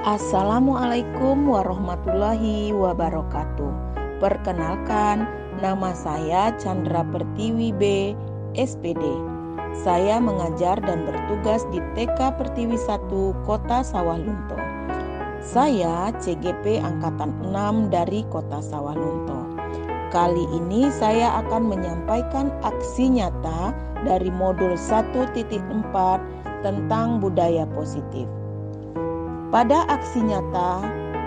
Assalamualaikum warahmatullahi wabarakatuh. Perkenalkan, nama saya Chandra Pertiwi B, SPD. Saya mengajar dan bertugas di TK Pertiwi 1 Kota Sawah Lunto. Saya CGP Angkatan 6 dari Kota Sawah Lunto. Kali ini saya akan menyampaikan aksi nyata dari modul 1.4 tentang budaya positif. Pada aksi nyata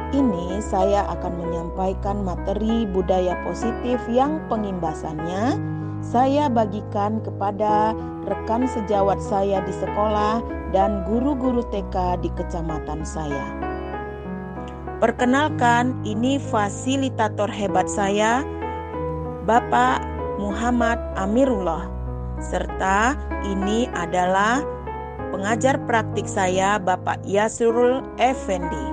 ini saya akan menyampaikan materi budaya positif yang pengimbasannya saya bagikan kepada rekan sejawat saya di sekolah dan guru-guru TK di kecamatan saya. Perkenalkan, ini fasilitator hebat saya, Bapak Muhammad Amirullah, serta ini adalah pengajar praktik saya, Bapak Yasrul Effendi.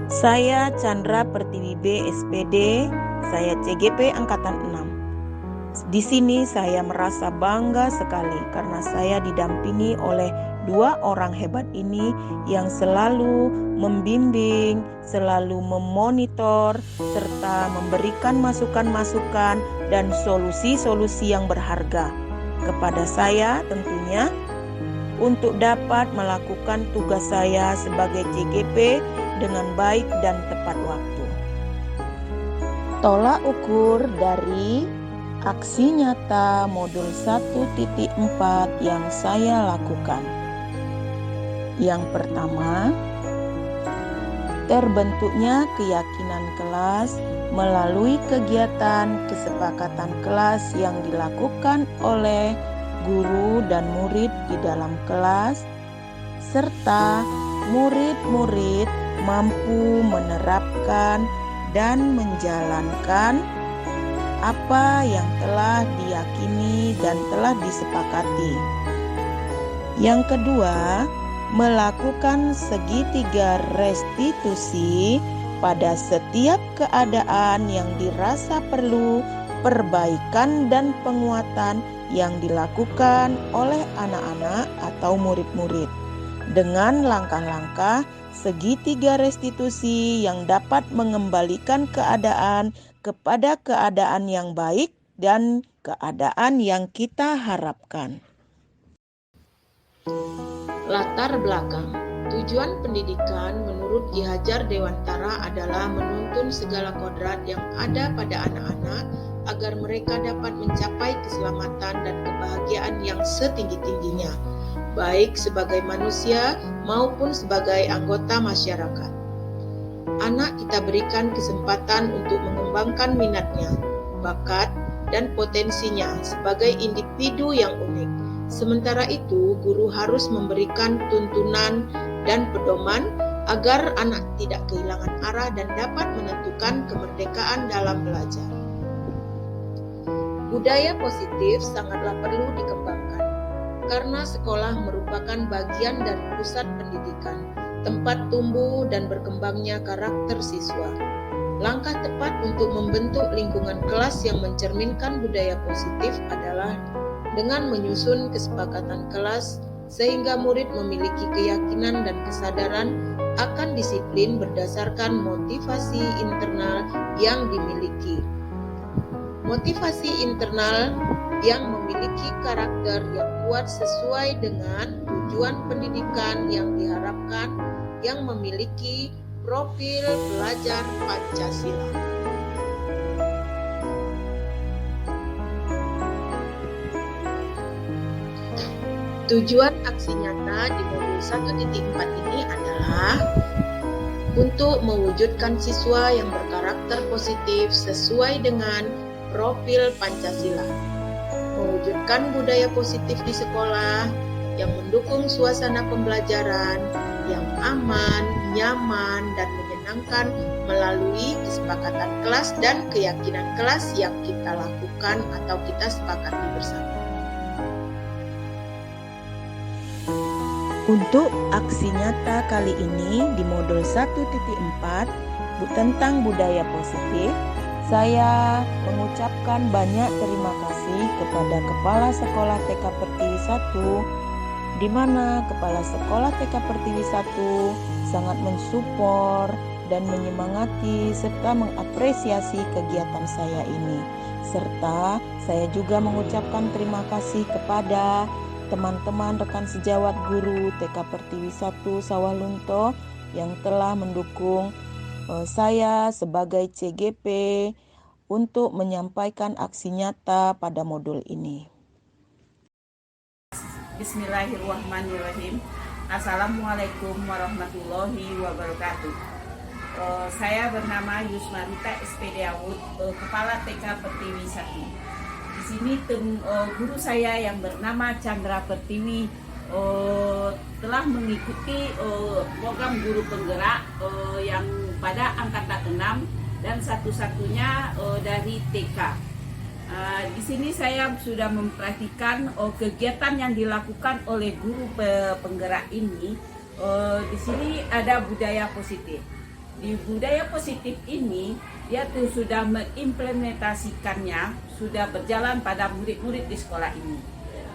Saya Chandra Pertiwi B, SPD, saya CGP Angkatan 6. Di sini saya merasa bangga sekali karena saya didampingi oleh 2 orang hebat ini yang selalu membimbing, selalu memonitor, serta memberikan masukan-masukan dan solusi-solusi yang berharga kepada saya tentunya untuk dapat melakukan tugas saya sebagai CGP dengan baik dan tepat waktu. Tolak ukur dari aksi nyata modul 1.4 yang saya lakukan. Yang pertama, terbentuknya keyakinan kelas melalui kegiatan kesepakatan kelas yang dilakukan oleh guru dan murid di dalam kelas, serta murid-murid mampu menerapkan dan menjalankan apa yang telah diyakini dan telah disepakati. Yang kedua, melakukan segitiga restitusi pada setiap keadaan yang dirasa perlu perbaikan dan penguatan yang dilakukan oleh anak-anak atau murid-murid dengan langkah-langkah segitiga restitusi yang dapat mengembalikan keadaan kepada keadaan yang baik dan keadaan yang kita harapkan. Latar belakang. Tujuan pendidikan menurut Ki Hajar Dewantara adalah menuntun segala kodrat yang ada pada anak-anak agar mereka dapat mencapai keselamatan dan kebahagiaan yang setinggi-tingginya, baik sebagai manusia maupun sebagai anggota masyarakat. Anak kita berikan kesempatan untuk mengembangkan minatnya, bakat, dan potensinya sebagai individu yang unik. Sementara itu, guru harus memberikan tuntunan dan pedoman agar anak tidak kehilangan arah dan dapat menentukan kemerdekaan dalam belajar. Budaya positif sangatlah perlu dikembangkan, karena sekolah merupakan bagian dari pusat pendidikan, tempat tumbuh dan berkembangnya karakter siswa. Langkah tepat untuk membentuk lingkungan kelas yang mencerminkan budaya positif adalah dengan menyusun kesepakatan kelas sehingga murid memiliki keyakinan dan kesadaran akan disiplin berdasarkan motivasi internal yang dimiliki. Motivasi internal yang memiliki karakter yang kuat sesuai dengan tujuan pendidikan yang diharapkan, yang memiliki profil pelajar Pancasila. Tujuan aksi nyata di modul 1.4 ini adalah untuk mewujudkan siswa yang berkarakter positif sesuai dengan profil Pancasila, mewujudkan budaya positif di sekolah yang mendukung suasana pembelajaran yang aman, nyaman, dan menyenangkan melalui kesepakatan kelas dan keyakinan kelas yang kita lakukan atau kita sepakati bersama. Untuk aksi nyata kali ini di modul 1.4 tentang budaya positif, saya mengucapkan banyak terima kasih kepada Kepala Sekolah TK Pertiwi 1 di mana Kepala Sekolah TK Pertiwi 1 sangat mensupport dan menyemangati serta mengapresiasi kegiatan saya ini. Serta saya juga mengucapkan terima kasih kepada teman-teman rekan sejawat guru TK Pertiwi 1 Sawah Lunto yang telah mendukung saya sebagai CGP untuk menyampaikan aksi nyata pada modul ini. Bismillahirrahmanirrahim. Assalamualaikum warahmatullahi wabarakatuh. Saya bernama Yusmarita SPD Awud, Kepala TK Pertiwi 1. Di sini guru saya yang bernama Chandra Pertiwi telah mengikuti program guru penggerak yang pada angkatan 6 dan satu-satunya dari TK. Di sini saya sudah memperhatikan kegiatan yang dilakukan oleh guru penggerak ini. Di sini ada budaya positif. Di budaya positif ini dia tuh sudah mengimplementasikannya, sudah berjalan pada murid-murid di sekolah ini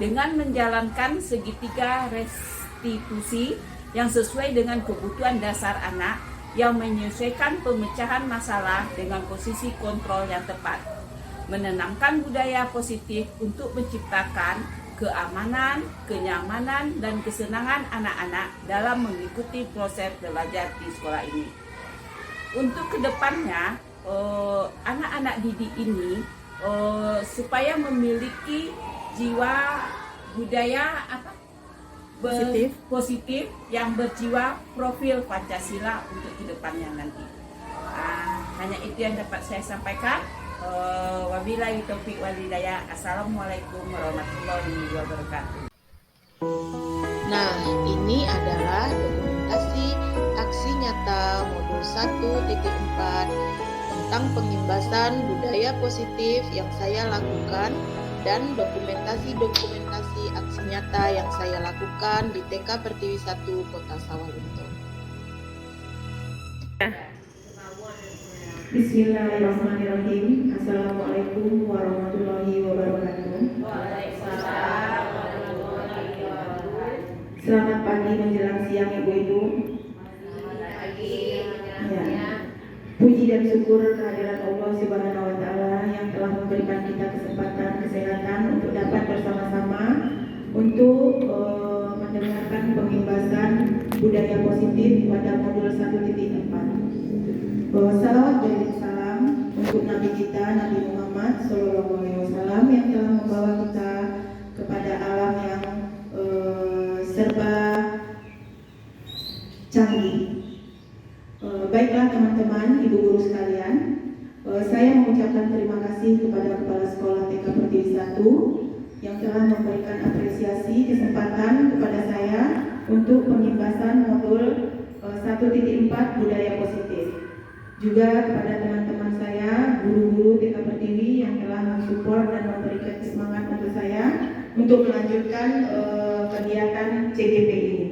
dengan menjalankan segitiga restitusi yang sesuai dengan kebutuhan dasar anak, yang menyesuaikan pemecahan masalah dengan posisi kontrol yang tepat, menanamkan budaya positif untuk menciptakan keamanan, kenyamanan, dan kesenangan anak-anak dalam mengikuti proses belajar di sekolah ini. Untuk kedepannya, anak-anak didik ini supaya memiliki jiwa budaya positif yang berjiwa profil Pancasila untuk kedepannya nanti. Hanya itu yang dapat saya sampaikan. Wabillahi taufiq wal hidayah. Assalamualaikum warahmatullahi wabarakatuh. Nah, ini adalah dokumentasi aksi nyata modul 1.4 tentang pengimbasan budaya positif yang saya lakukan dan dokumentasi aksi nyata yang saya lakukan di TK Pertiwi 1 Kota Sawah Lunto. Bismillahirrahmanirrahim. Assalamualaikum warahmatullahi wabarakatuh. Selamat pagi menjelang siang Ibu-Ibu. Puji dan syukur kehadirat Allah Subhanahu wa Ta'ala yang telah memberikan kita kesempatan kesehatan untuk dapat bersama-sama untuk mendengarkan pengimbasan budaya positif pada modul 1.4. Salawat dan salam untuk Nabi kita Nabi Muhammad SAW yang telah membawa kita kepada alam yang serba canggih. Baiklah teman-teman, ibu guru sekalian, saya mengucapkan terima kasih kepada Kepala Sekolah TK Pertiwi 1 yang telah memberikan apresiasi kesempatan kepada saya untuk pengimbasan modul 1.4 budaya positif. Juga kepada teman-teman saya, guru-guru TK Pertiwi yang telah mensupport dan memberikan semangat untuk saya untuk melanjutkan kegiatan CGP ini.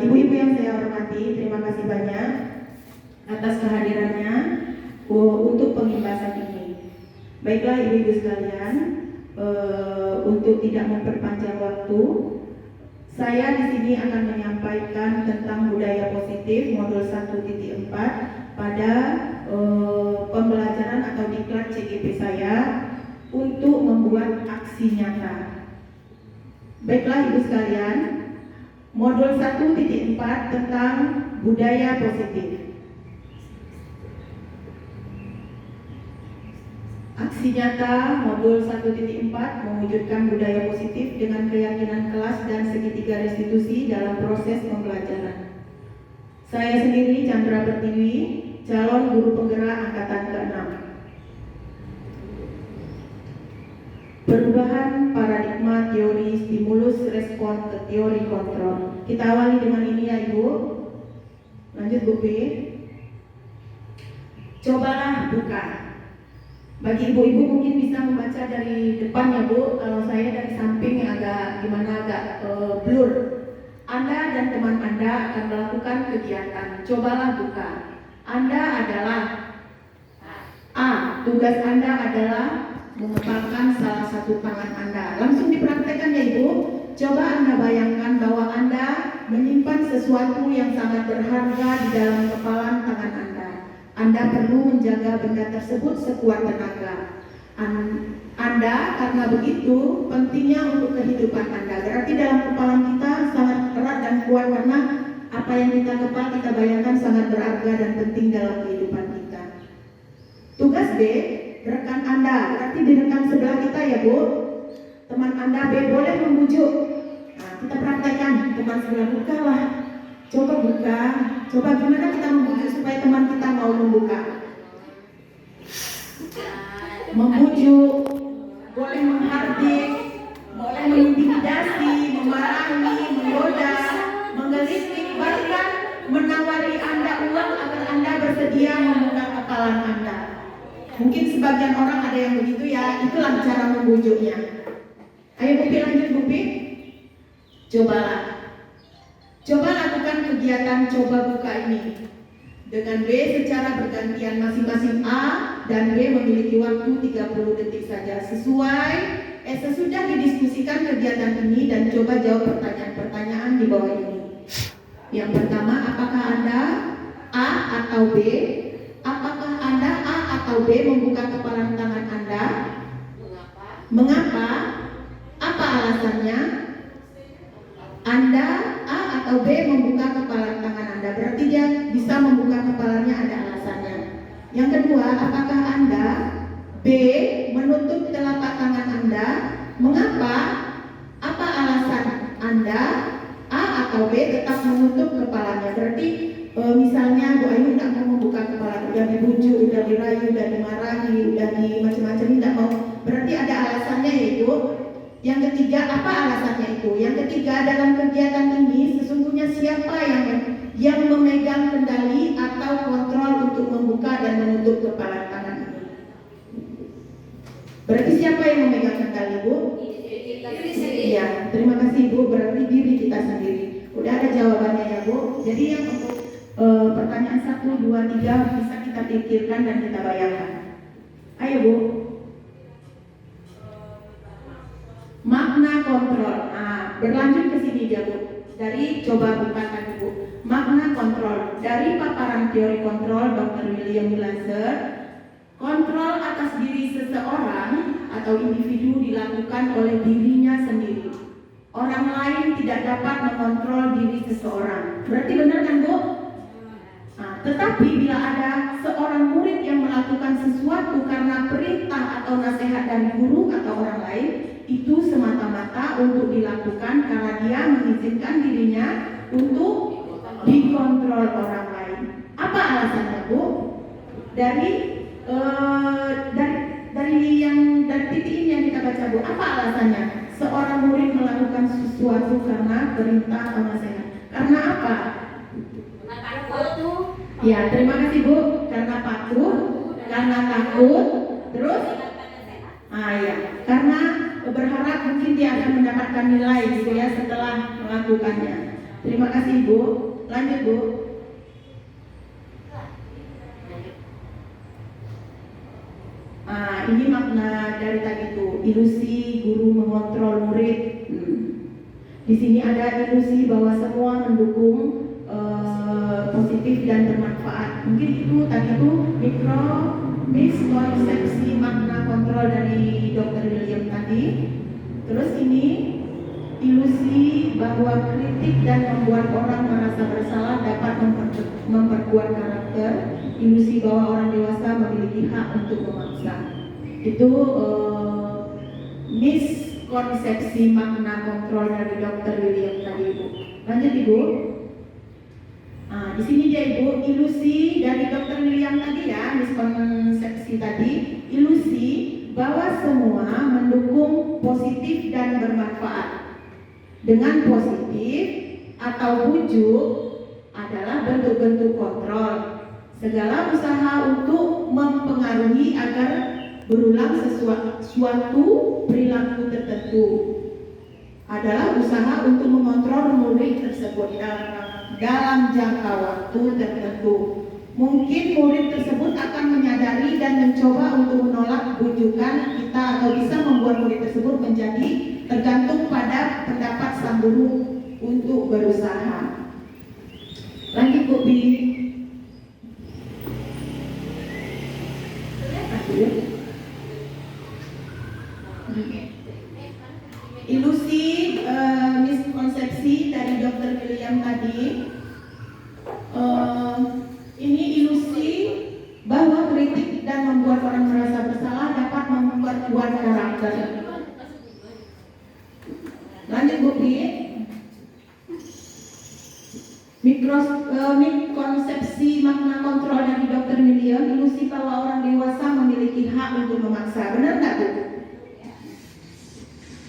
Ibu-ibu yang saya hormati, terima kasih banyak atas kehadirannya untuk pengimbasan ini. Baiklah ibu-ibu sekalian, untuk tidak memperpanjang waktu, saya di sini akan menyampaikan tentang budaya positif modul 1.4 pada pembelajaran atau diklat CGP saya untuk membuat aksi nyata. Baiklah ibu sekalian, modul 1.4 tentang budaya positif. Aksi nyata modul 1.4 mewujudkan budaya positif dengan keyakinan kelas dan segitiga restitusi dalam proses pembelajaran. Saya sendiri Chandra Pertiwi, calon guru penggerak angkatan ke-6. Perubahan paradigma teori stimulus respon ke teori kontrol. Kita awali dengan ini ya Ibu. Lanjut Bu P. Cobalah buka. Bagi ibu-ibu mungkin bisa membaca dari depan ya Bu. Kalau saya dari samping agak blur. Anda dan teman Anda akan melakukan kegiatan. Cobalah buka. Anda adalah tugas Anda adalah mengepalkan salah satu tangan Anda. Langsung dipraktekkan ya Ibu. Coba Anda bayangkan bahwa Anda menyimpan sesuatu yang sangat berharga di dalam kepalan tangan Anda. Anda perlu menjaga benda tersebut sekuat tenaga. Anda karena begitu pentingnya untuk kehidupan Anda. Berarti dalam kepalan kita sangat erat dan kuat karena apa yang kita kepal kita bayangkan sangat berharga dan penting dalam kehidupan kita. Tugas B, rekan Anda. Berarti di rekan sebelah kita ya Bu. Teman Anda B boleh membujuk. Nah, kita praktekkan teman sebelah bukalah. Coba buka. Coba gimana kita membujuk supaya teman kita mau membuka. Membujuk, boleh menghardik, boleh mengintimidasi, memarahi, menggoda, menggelitik, bahkan menawari Anda uang agar Anda bersedia membuka kepalan Anda. Mungkin sebagian orang ada yang begitu ya, itulah cara membujuknya. Ayo Bupi lanjut Bupi. Coba lakukan kegiatan coba buka ini. Dengan B secara bergantian masing-masing A dan B memiliki waktu 30 detik saja sesudah didiskusikan kegiatan ini dan coba jawab pertanyaan-pertanyaan di bawah ini. Yang pertama, apakah Anda A atau B? Apakah Anda A atau B membuka kepalan tangan Anda? Mengapa? Apa alasannya? Anda A atau B membuka kepalan tangan Anda, berarti dia bisa membuka kepalanya, ada alasannya. Yang kedua, apakah Anda B menutup telapak tangan Anda? Mengapa? Apa alasan Anda A atau B tetap menutup kepalanya? Berarti misalnya Bu Ayu tidak mau membuka kepala, udah dibujuk, udah dirayu, udah dimarahi, udah di macam-macam, tidak mau. Berarti ada alasannya ya Ibu. Yang ketiga, apa alasannya itu? Yang ketiga, dalam kegiatan ini sesungguhnya siapa yang memegang kendali atau kontrol untuk membuka dan menutup kepala tangan ini? Berarti siapa yang memegang kendali Bu? Iya, terima kasih Bu. Berarti diri kita sendiri. Udah ada jawabannya ya Bu. Jadi yang untuk pertanyaan 1, 2, 3 bisa kita pikirkan dan kita bayangkan. Ayo Bu. Makna kontrol. Berlanjut ke sini ya Bu. Dari coba buka tadi Bu. Makna kontrol. Dari paparan teori kontrol Dr. William Glasser, kontrol atas diri seseorang atau individu dilakukan oleh dirinya sendiri. Orang lain tidak dapat mengontrol diri seseorang. Berarti benar kan Bu? Tetapi bila ada seorang murid yang melakukan sesuatu karena perintah atau nasihat dari guru atau orang lain, itu semata-mata untuk dilakukan karena dia mengizinkan dirinya untuk dikontrol orang lain. Apa alasannya Bu? Dari titik ini yang kita baca Bu, apa alasannya? Seorang murid melakukan sesuatu karena perintah atau nasihat. Karena apa? Ya, terima kasih Bu. Karena patuh, karena takut, terus ya, karena berharap mungkin dia akan mendapatkan nilai gitu ya setelah melakukannya. Terima kasih Bu. Lanjut Bu. Ini makna dari tadi itu, ilusi guru mengontrol murid. Di sini ada ilusi bahwa semua mendukung positif dan bermanfaat. Mungkin itu tadi itu miskonsepsi makna kontrol dari Dr. William tadi. Terus ini ilusi bahwa kritik dan membuat orang merasa bersalah dapat memperkuat karakter. Ilusi bahwa orang dewasa memiliki hak untuk memaksa. Itu miskonsepsi makna kontrol dari Dr. William tadi Ibu. Lanjut Ibu. Di sini dia Ibu, ilusi dari Dr. William tadi ya, miskonsepsi tadi, ilusi bahwa semua mendukung positif dan bermanfaat. Dengan positif atau bujuk adalah bentuk-bentuk kontrol. Segala usaha untuk mempengaruhi agar berulang suatu perilaku tertentu adalah usaha untuk mengontrol murid tersebut dalam jangka waktu tertentu. Mungkin murid tersebut akan menyadari dan mencoba untuk menolak bujukan kita atau bisa membuat murid tersebut menjadi tergantung pada pendapat sang guru untuk berusaha. Lanjut Bu Pi. Ilusi miskonsepsi dari Dr. William tadi. Ini ilusi bahwa kritik dan membuat orang merasa bersalah dapat memperkuat karakter. Lanjut Bu Pi. Miskonsepsi makna kontrol dari Dr. William, ilusi bahwa orang dewasa memiliki hak untuk memaksa. Benar nggak Bu?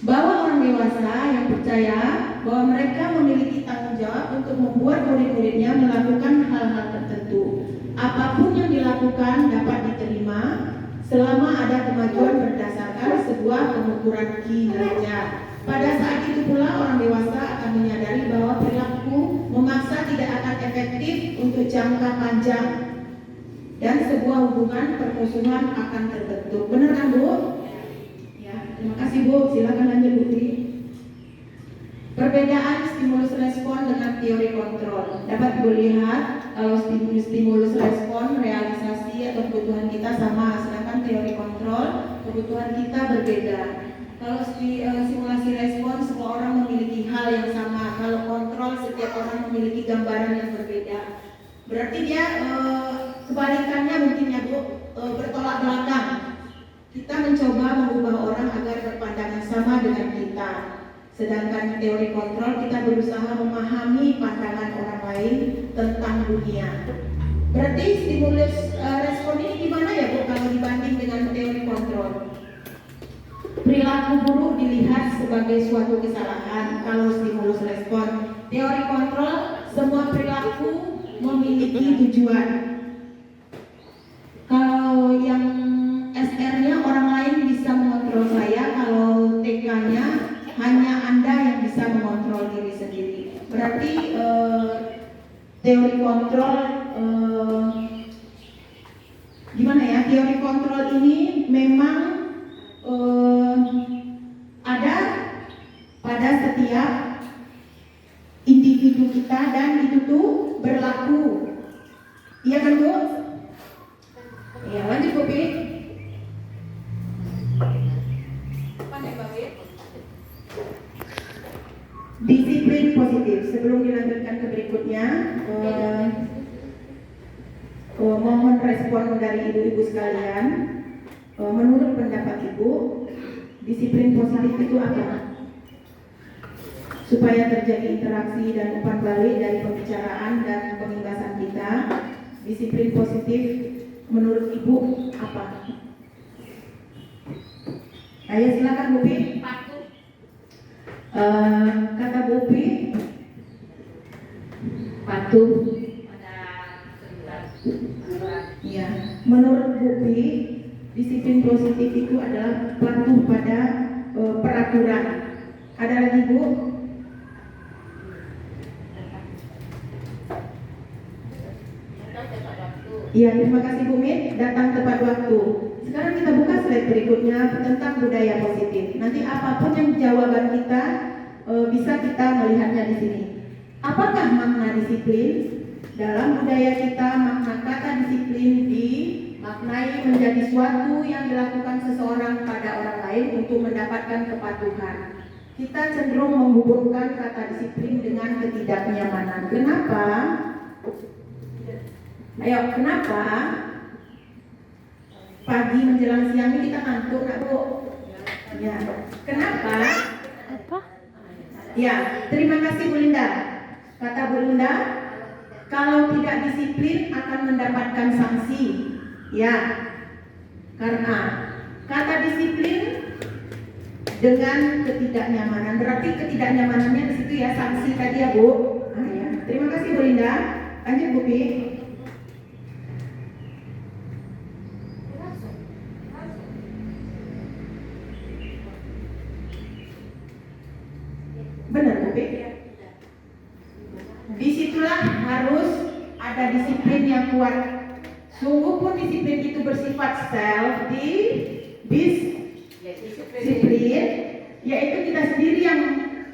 Bahwa orang dewasa yang percaya bahwa mereka memiliki tanggung jawab untuk membuat murid-muridnya melakukan hal-hal tertentu. Apapun yang dilakukan dapat diterima selama ada kemajuan berdasarkan sebuah pengukuran kinerja. Pada saat itu pula orang dewasa akan menyadari bahwa perilaku memaksa tidak akan efektif untuk jangka panjang dan sebuah hubungan permusuhan akan terbentuk. Benar kan Bu? Ya, terima kasih Bu. Silakan lanjut Bu Tri. Perbedaan stimulus respon dengan teori kontrol. Dapat dilihat kalau stimulus respon realisasi atau kebutuhan kita sama, sedangkan teori kontrol kebutuhan kita berbeda. Kalau simulasi respon semua orang memiliki hal yang sama. Kalau kontrol setiap orang memiliki gambaran yang berbeda. Berarti dia kebalikannya mungkin ya Bu, bertolak belakang. Kita mencoba mengubah orang agar berpandangan sama dengan kita. Sedangkan teori kontrol kita berusaha memahami pandangan orang lain tentang dunia. Berarti stimulus respon ini gimana ya Bu kalau dibanding dengan teori kontrol? Perilaku buruk dilihat sebagai suatu kesalahan kalau stimulus respon. Teori kontrol, semua perilaku memiliki tujuan. Kalau yang SR-nya orang lain bisa mengontrol saya, kalau TK-nya hanya Anda yang bisa mengontrol diri sendiri. Berarti teori kontrol gimana ya? Teori kontrol ini memang ada pada setiap individu kita dan itu tuh berlaku. Iya kan Bu? Ya, lanjut Bu Pi. Disiplin positif. Sebelum dilanjutkan ke berikutnya, mohon respon dari ibu-ibu sekalian. Menurut pendapat Ibu, disiplin positif itu apa? Supaya terjadi interaksi dan umpan balik dari pembicaraan dan pembahasan kita, disiplin positif menurut Ibu apa? Ayo silakan Bu Pi. Kata Bu Pi, patuh. Ya, menurut Bu Pi, disiplin positif itu adalah patuh pada peraturan. Ada lagi Bu? Iya, terima kasih Bu Mit. Datang tepat waktu. Sekarang kita buka slide berikutnya tentang budaya positif. Nanti apapun yang jawaban kita bisa kita melihatnya di sini. Apakah makna disiplin? Dalam budaya kita, makna kata disiplin dimaknai menjadi suatu yang dilakukan seseorang pada orang lain untuk mendapatkan kepatuhan. Kita cenderung menghubungkan kata disiplin dengan ketidaknyamanan. Kenapa? Ayo, kenapa? Pagi menjelang siang ini kita ngantuk, nggak Bu? Ya. Kenapa? Apa? Ya, terima kasih Bu Linda. Kata Bu Linda, kalau tidak disiplin akan mendapatkan sanksi. Ya, karena kata disiplin dengan ketidaknyamanan. Berarti ketidaknyamanannya di situ ya, sanksi tadi ya Bu. Nah, ya. Terima kasih Bu Linda. Lanjut Bu Pi. Benar Bu Pi. Disitulah harus ada disiplin yang kuat. Sungguh pun disiplin itu bersifat self disiplin, yaitu kita sendiri yang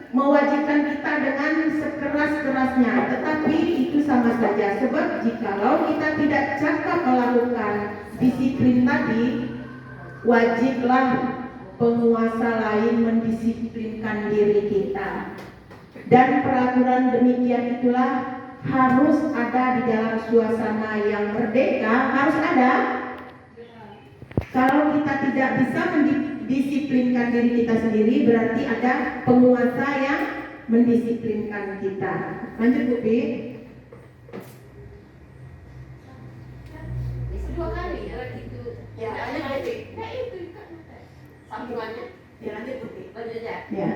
mewajibkan kita dengan sekeras-kerasnya, tetapi itu sama saja, sebab jikalau kita tidak cakap melakukan disiplin tadi, wajiblah penguasa lain mendisiplinkan diri kita. Dan peraturan demikian itulah harus ada di dalam suasana yang merdeka, harus ada. Kalau kita tidak bisa mendisiplinkan diri kita sendiri, berarti ada penguasa yang mendisiplinkan kita. Lanjut Bu Pi. Dua kali ya itu. Ya, lanjut Bu Pi. Nah itu sambungannya. Ya, lanjut Bu Pi. Lanjut aja. Ya.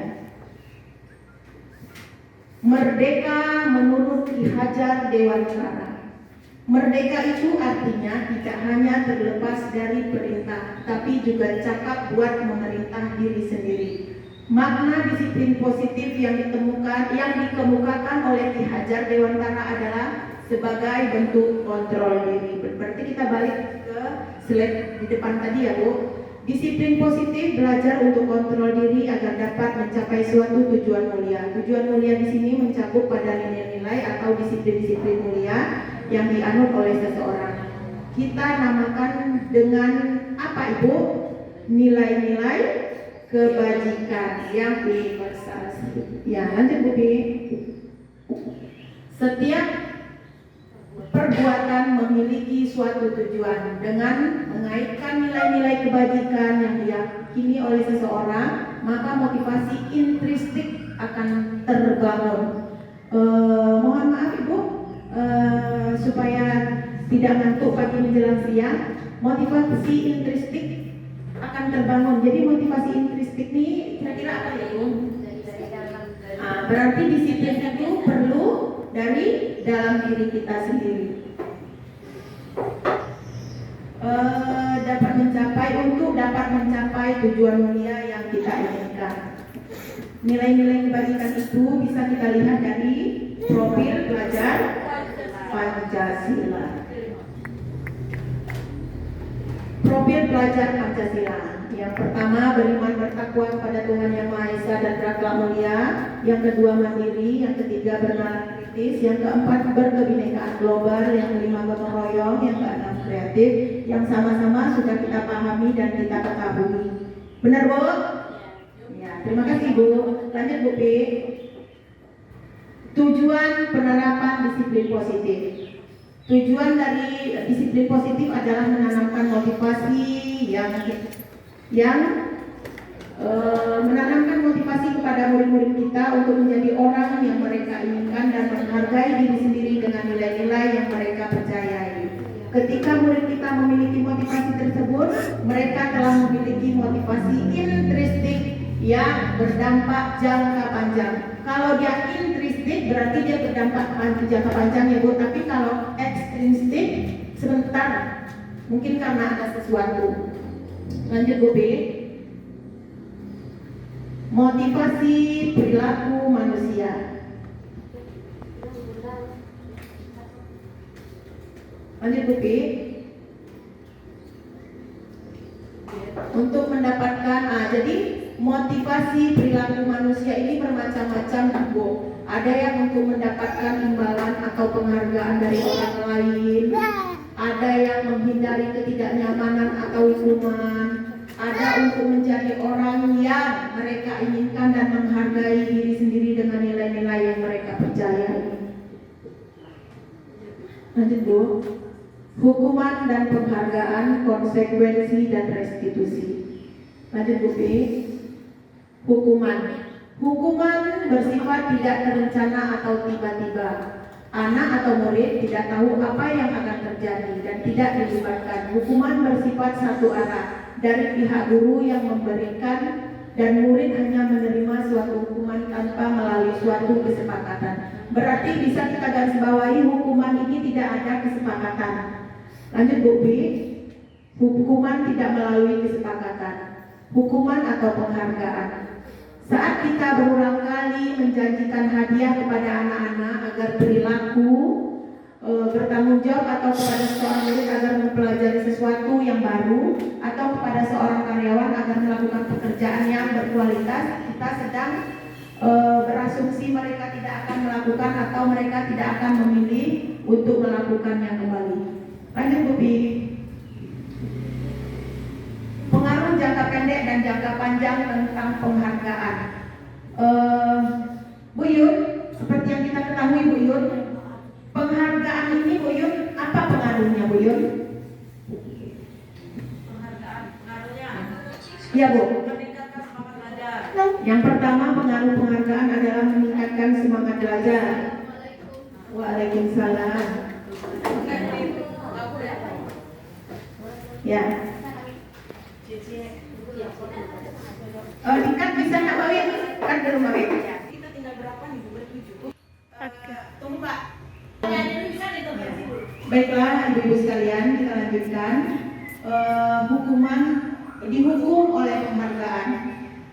Merdeka menurut Ki Hajar Dewantara. Merdeka itu artinya tidak hanya terlepas dari perintah, tapi juga cakap buat memerintah diri sendiri. Makna disiplin positif yang dikemukakan oleh Ki Hajar Dewantara adalah sebagai bentuk kontrol diri. Berarti kita balik ke slide di depan tadi ya Bu. Disiplin positif belajar untuk kontrol diri agar dapat mencapai suatu tujuan mulia. Tujuan mulia di sini mencakup pada nilai-nilai atau disiplin-disiplin mulia yang dianut oleh seseorang. Kita namakan dengan apa Ibu? Nilai-nilai kebajikan yang universal. Ya, lanjut Bu Pi. Setiap perbuatan memiliki suatu tujuan. Dengan mengaitkan nilai-nilai kebajikan yang diyakini oleh seseorang, maka motivasi intrinsik akan terbangun. Mohon maaf Ibu, supaya tidak ngantuk pagi menjelang siang, motivasi intrinsik akan terbangun. Jadi motivasi intrinsik ini kira-kira apa ya Bu? Berarti disiplin itu perlu dari dalam diri kita sendiri. Dapat mencapai tujuan mulia yang kita inginkan. Nilai-nilai kebajikan itu bisa kita lihat dari profil pelajar Pancasila. Profil pelajar Pancasila. Yang pertama, beriman bertakwa kepada Tuhan Yang Maha Esa dan berakhlak mulia. Yang kedua, mandiri. Yang ketiga, bernalar kritis. Yang keempat, berkebinekaan global. Yang kelima, gotong royong. Yang keenam, kreatif. Yang sama-sama sudah kita pahami dan kita ketahui. Benar Bu? Ya, terima kasih Bu. Lanjut Bu Pi. Tujuan penerapan disiplin positif. Tujuan dari disiplin positif adalah menanamkan motivasi menanamkan motivasi kepada murid-murid kita untuk menjadi orang yang mereka inginkan dan menghargai diri sendiri dengan nilai-nilai yang mereka percayai. Ketika murid kita memiliki motivasi tersebut, mereka telah memiliki motivasi intrinsik yang berdampak jangka panjang. Kalau dia intrinsik berarti dia berdampak jangka panjang ya Bu, tapi kalau ekstrinsik sebentar, mungkin karena ada sesuatu. Lanjut Bu B. Motivasi perilaku manusia. Lanjut Bu B. Untuk mendapatkan, jadi motivasi perilaku manusia ini bermacam-macam Bu. Ada yang untuk mendapatkan imbalan atau penghargaan dari orang lain, ada yang menghindari ketidaknyamanan atau hukuman, ada untuk menjadi orang yang mereka inginkan dan menghargai diri sendiri dengan nilai-nilai yang mereka percayai. Lanjut Bu. Hukuman dan penghargaan, konsekuensi dan restitusi. Lanjut Bu. Hukuman bersifat tidak terencana atau tiba-tiba. Anak atau murid tidak tahu apa yang akan terjadi dan tidak dilibatkan. Hukuman bersifat satu arah dari pihak guru yang memberikan, dan murid hanya menerima suatu hukuman tanpa melalui suatu kesepakatan. Berarti bisa kita garis bawahi hukuman ini tidak ada kesepakatan. Lanjut Bu B. Hukuman tidak melalui kesepakatan. Hukuman atau penghargaan. Saat kita berulang kali menjanjikan hadiah kepada anak-anak agar perilaku bertanggung jawab, atau kepada seorang murid agar mempelajari sesuatu yang baru, atau kepada seorang karyawan agar melakukan pekerjaan yang berkualitas, kita sedang berasumsi mereka tidak akan melakukan atau mereka tidak akan memilih untuk melakukannya kembali. Lanjut Bu Pi. Pengaruh jangka pendek dan jangka panjang tentang penghargaan. Bu Yun, seperti yang kita ketahui Bu Yun, penghargaan ini Bu Yun, apa pengaruhnya Bu Yun? Pengaruhnya Iya Bu. meningkatkan semangat belajar. Yang pertama, pengaruh penghargaan adalah meningkatkan semangat belajar. Waalaikumsalam. Ya. Dikat bisa nak bawa kan ke rumah baik. Kita tinggal berapa nih? Bertujuh. Tunggu Pak. Baiklah ibu-ibu sekalian, kita lanjutkan. Hukuman dihukum oleh penghargaan.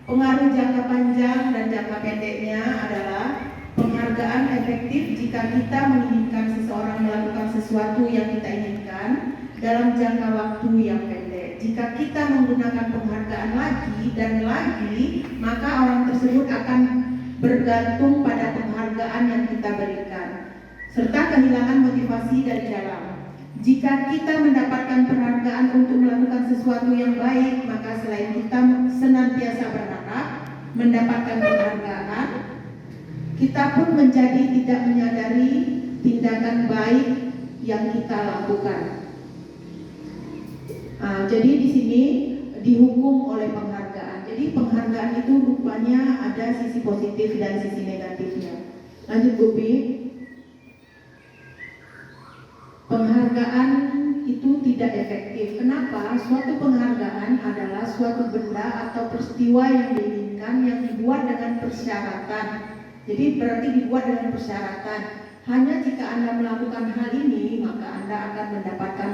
Pengaruh jangka panjang dan jangka pendeknya adalah penghargaan efektif jika kita menginginkan seseorang melakukan sesuatu yang kita inginkan dalam jangka waktu yang pendek. Jika kita menggunakan penghargaan lagi dan lagi, maka orang tersebut akan bergantung pada penghargaan yang kita berikan, serta kehilangan motivasi dari dalam. Jika kita mendapatkan penghargaan untuk melakukan sesuatu yang baik, maka selain kita senantiasa berharap mendapatkan penghargaan, kita pun menjadi tidak menyadari tindakan baik yang kita lakukan. Jadi di sini dihukum oleh penghargaan. Jadi penghargaan itu rupanya ada sisi positif dan sisi negatifnya. Lanjut Bu Pi. Penghargaan itu tidak efektif. Kenapa? Suatu penghargaan adalah suatu benda atau peristiwa yang diinginkan yang dibuat dengan persyaratan. Jadi berarti dibuat dengan persyaratan. Hanya jika Anda melakukan hal ini, maka Anda akan mendapatkan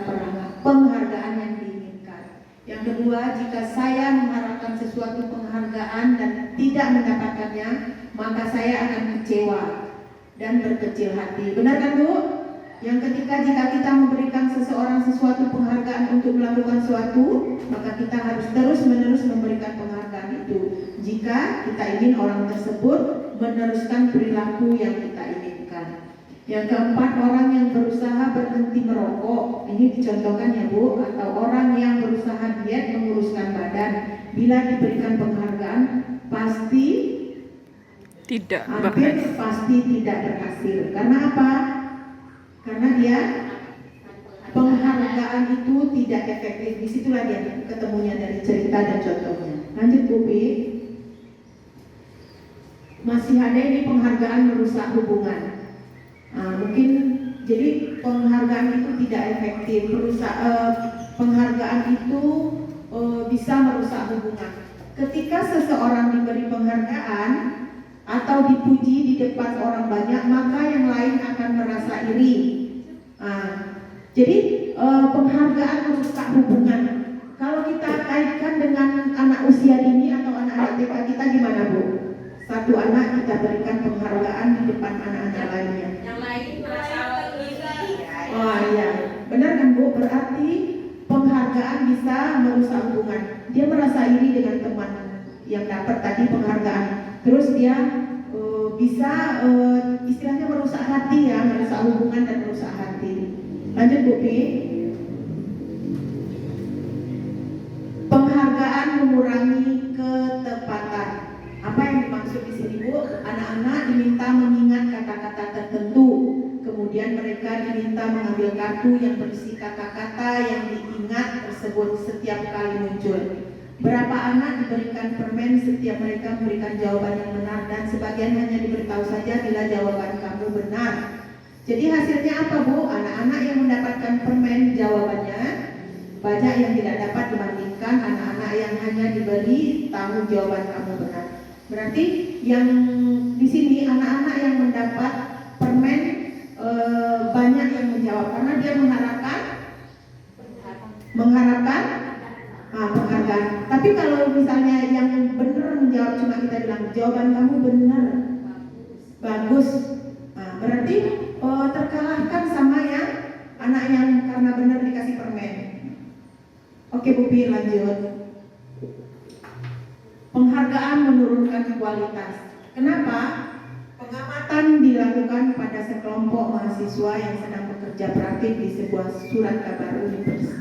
penghargaan yang diinginkan. Yang kedua, jika saya mengharapkan sesuatu penghargaan dan tidak mendapatkannya, maka saya akan kecewa dan berkecil hati. Benar kan Bu? Yang ketiga, jika kita memberikan seseorang sesuatu penghargaan untuk melakukan sesuatu, maka kita harus terus-menerus memberikan penghargaan itu. Jika kita ingin orang tersebut meneruskan perilaku yang kita inginkan. Yang keempat, orang yang berusaha berhenti merokok. Ini dicontohkan ya Bu, atau orang yang berusaha diet menguruskan badan. Bila diberikan penghargaan, pasti pasti tidak berhasil. Karena apa? Karena dia penghargaan itu tidak efektif. Disitulah dia ketemunya dari cerita dan contohnya. Lanjut Bu Pi. Masih ada ini penghargaan merusak hubungan. Mungkin jadi penghargaan itu tidak efektif. Penghargaan itu bisa merusak hubungan. Ketika seseorang diberi penghargaan atau dipuji di depan orang banyak, maka yang lain akan merasa iri. Jadi penghargaan merusak hubungan. Kalau kita kaitkan dengan anak usia dini atau anak-anak TK kita gimana Bu? Satu anak kita berikan penghargaan di depan anak-anak lainnya. Yang lain merasa iri. Oh iya, benar kan Bu? Berarti penghargaan bisa merusak hubungan. Dia merasa iri dengan teman yang dapat tadi penghargaan. Terus dia bisa istilahnya merusak hati ya, merusak hubungan dan merusak hati. Lanjut Bu Pi. Penghargaan mengurangi ketepatan. Apa yang dimaksud di sini Bu? Anak-anak diminta mengingat kata-kata tertentu. Kemudian mereka diminta mengambil kartu yang berisi kata-kata yang diingat tersebut setiap kali muncul. Berapa anak diberikan permen setiap mereka memberikan jawaban yang benar, dan sebagian hanya diberitahu saja bila jawaban kamu benar. Jadi hasilnya apa Bu? Anak-anak yang mendapatkan permen jawabannya banyak yang tidak dapat dibandingkan anak-anak yang hanya diberi tahu jawaban kamu benar. Berarti yang di sini anak-anak yang mendapat permen banyak yang menjawab karena dia mengharapkan penghargaan. Tapi kalau misalnya yang benar menjawab, cuma kita bilang jawaban kamu benar, bagus, berarti terkalahkan sama yang anak yang karena benar dikasih permen. Oke Bu Pi, lanjut. Penghargaan menurunkan kualitas. Kenapa? Pengamatan dilakukan pada sekelompok mahasiswa yang sedang bekerja praktik di sebuah surat kabar universitas.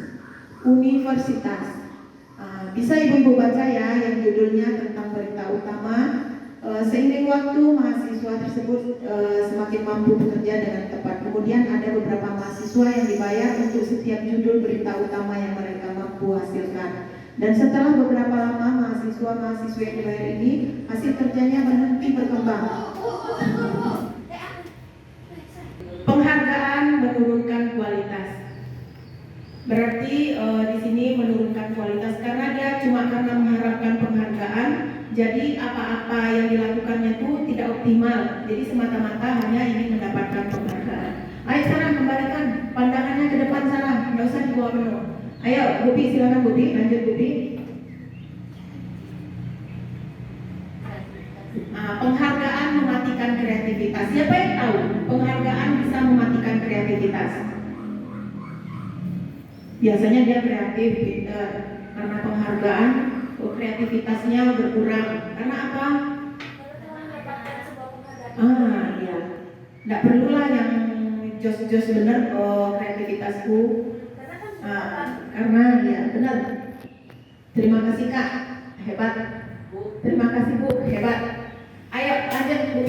Bisa ibu-ibu baca ya, yang judulnya tentang berita utama. Seiring waktu mahasiswa tersebut semakin mampu bekerja dengan tepat. Kemudian ada beberapa mahasiswa yang dibayar untuk setiap judul berita utama yang mereka mampu hasilkan. Dan setelah beberapa lama mahasiswa yang dibayar ini hasil kerjanya berhenti berkembang. Penghargaan menurunkan kualitas. Berarti di sini menurunkan kualitas karena dia cuma karena mengharapkan penghargaan, jadi apa-apa yang dilakukannya itu tidak optimal. Jadi semata-mata hanya ingin mendapatkan penghargaan. Ayo Sarah, kembalikan pandangannya ke depan Sarah, nggak usah dibawa penuh. Ayo Bubi, silakan Bubi, lanjut Bubi. Penghargaan mematikan kreativitas. Siapa yang tahu penghargaan bisa mematikan kreativitas? Biasanya dia kreatif, pintar. Karena penghargaan, kreativitasnya berkurang. Karena apa? Iya. Tidak perlulah yang jos-jos bener kreativitasku. Karena ya benar. Terima kasih Kak, hebat. Terima kasih Bu, hebat. Ayo lanjut Bu.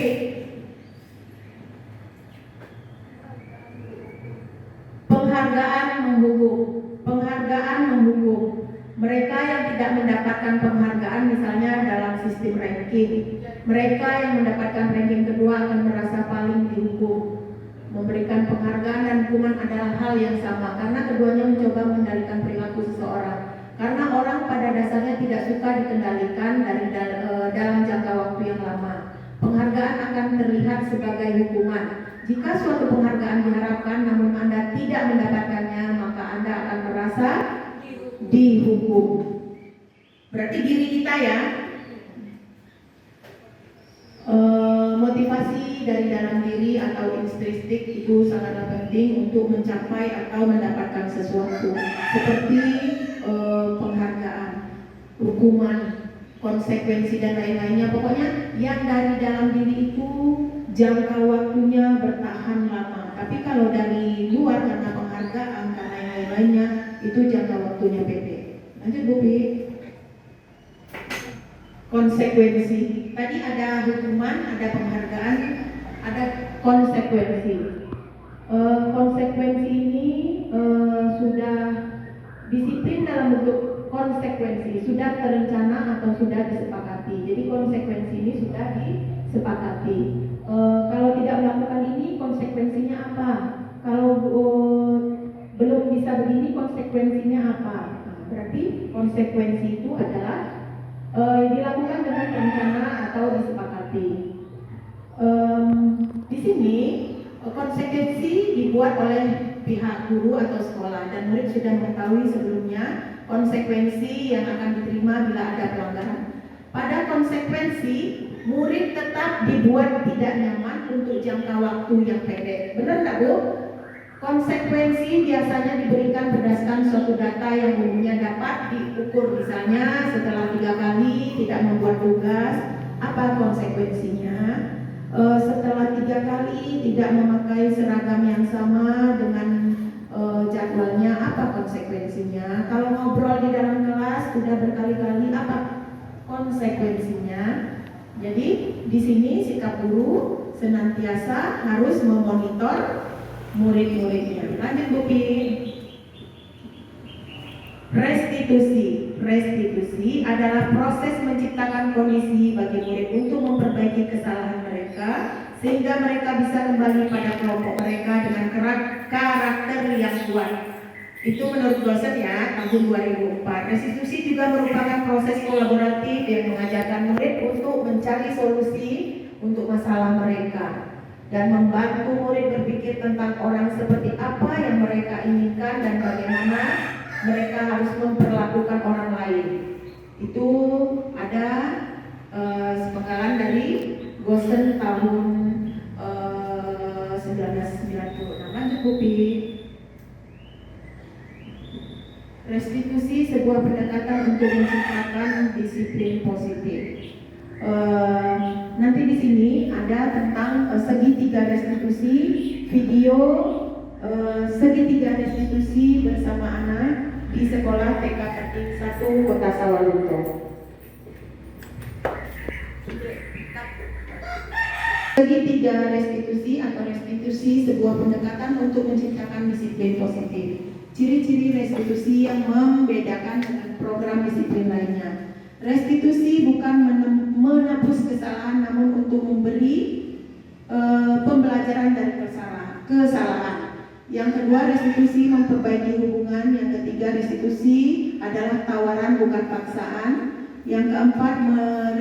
Penghargaan menghukum. Mereka yang tidak mendapatkan penghargaan misalnya dalam sistem ranking, mereka yang mendapatkan ranking kedua akan merasa paling dihukum. Memberikan penghargaan dan hukuman adalah hal yang sama karena keduanya mencoba mengendalikan perilaku seseorang. Karena orang pada dasarnya tidak suka dikendalikan dalam jangka waktu yang lama. Penghargaan akan terlihat sebagai hukuman. Jika suatu penghargaan diharapkan namun Anda tidak mendapatkannya, maka Anda akan merasa dihukum. Berarti diri kita ya. Motivasi dari dalam diri atau intrinsik itu sangatlah penting untuk mencapai atau mendapatkan sesuatu seperti penghargaan, hukuman, konsekuensi dan lain-lainnya. Pokoknya yang dari dalam diri itu jangka waktunya bertahan lama. Tapi kalau dari luar karena penghargaan karena yang lain-lainnya itu jangka waktunya pendek. Lanjut Bu Pi. Konsekuensi. Tadi ada hukuman, ada penghargaan, ada konsekuensi. Konsekuensi ini sudah disiplin dalam bentuk konsekuensi, sudah terencana atau sudah disepakati. Jadi konsekuensi ini sudah disepakati. Kalau tidak melakukan ini, konsekuensinya apa? Kalau belum bisa begini, konsekuensinya apa? Nah, berarti konsekuensi itu adalah dilakukan dengan rencana atau disepakati. Di sini konsekuensi dibuat oleh pihak guru atau sekolah dan murid sudah mengetahui sebelumnya konsekuensi yang akan diterima bila ada pelanggaran. Pada konsekuensi, murid tetap dibuat tidak nyaman untuk jangka waktu yang pendek. Benar tak Bu? Konsekuensi biasanya diberikan berdasarkan suatu data yang umumnya dapat diukur. Misalnya setelah 3 kali tidak membuat tugas, apa konsekuensinya? Setelah 3 kali tidak memakai seragam yang sama dengan jadwalnya, apa konsekuensinya? Kalau ngobrol di dalam kelas sudah berkali-kali, apa konsekuensinya? Jadi di sini sikap guru senantiasa harus memonitor murid-muridnya. Lanjut Bu Pi. Restitusi adalah proses menciptakan kondisi bagi murid untuk memperbaiki kesalahan mereka sehingga mereka bisa kembali pada kelompok mereka dengan karakter yang kuat. Itu menurut dosen ya, tahun 2004. Restitusi juga merupakan proses kolaboratif yang mengajarkan murid untuk mencari solusi untuk masalah mereka dan membantu murid berpikir tentang orang seperti apa yang mereka inginkan dan bagaimana mereka harus memperlakukan orang lain. Itu ada sepenggalan dari Gosen tahun 1996. Lanjut Bu Pi. Restitusi sebuah pendekatan untuk menciptakan disiplin positif. Nanti di sini ada tentang segitiga restitusi, video segitiga restitusi bersama anak di sekolah TK Pertiwi 1 Kota Sawalunto. Segitiga restitusi atau restitusi sebuah pendekatan untuk menciptakan disiplin positif. Ciri-ciri restitusi yang membedakan dengan program disiplin lainnya. Restitusi bukan menebus kesalahan, namun untuk memberi pembelajaran dari kesalahan. Yang kedua, restitusi memperbaiki hubungan. Yang ketiga, restitusi adalah tawaran bukan paksaan. Yang keempat,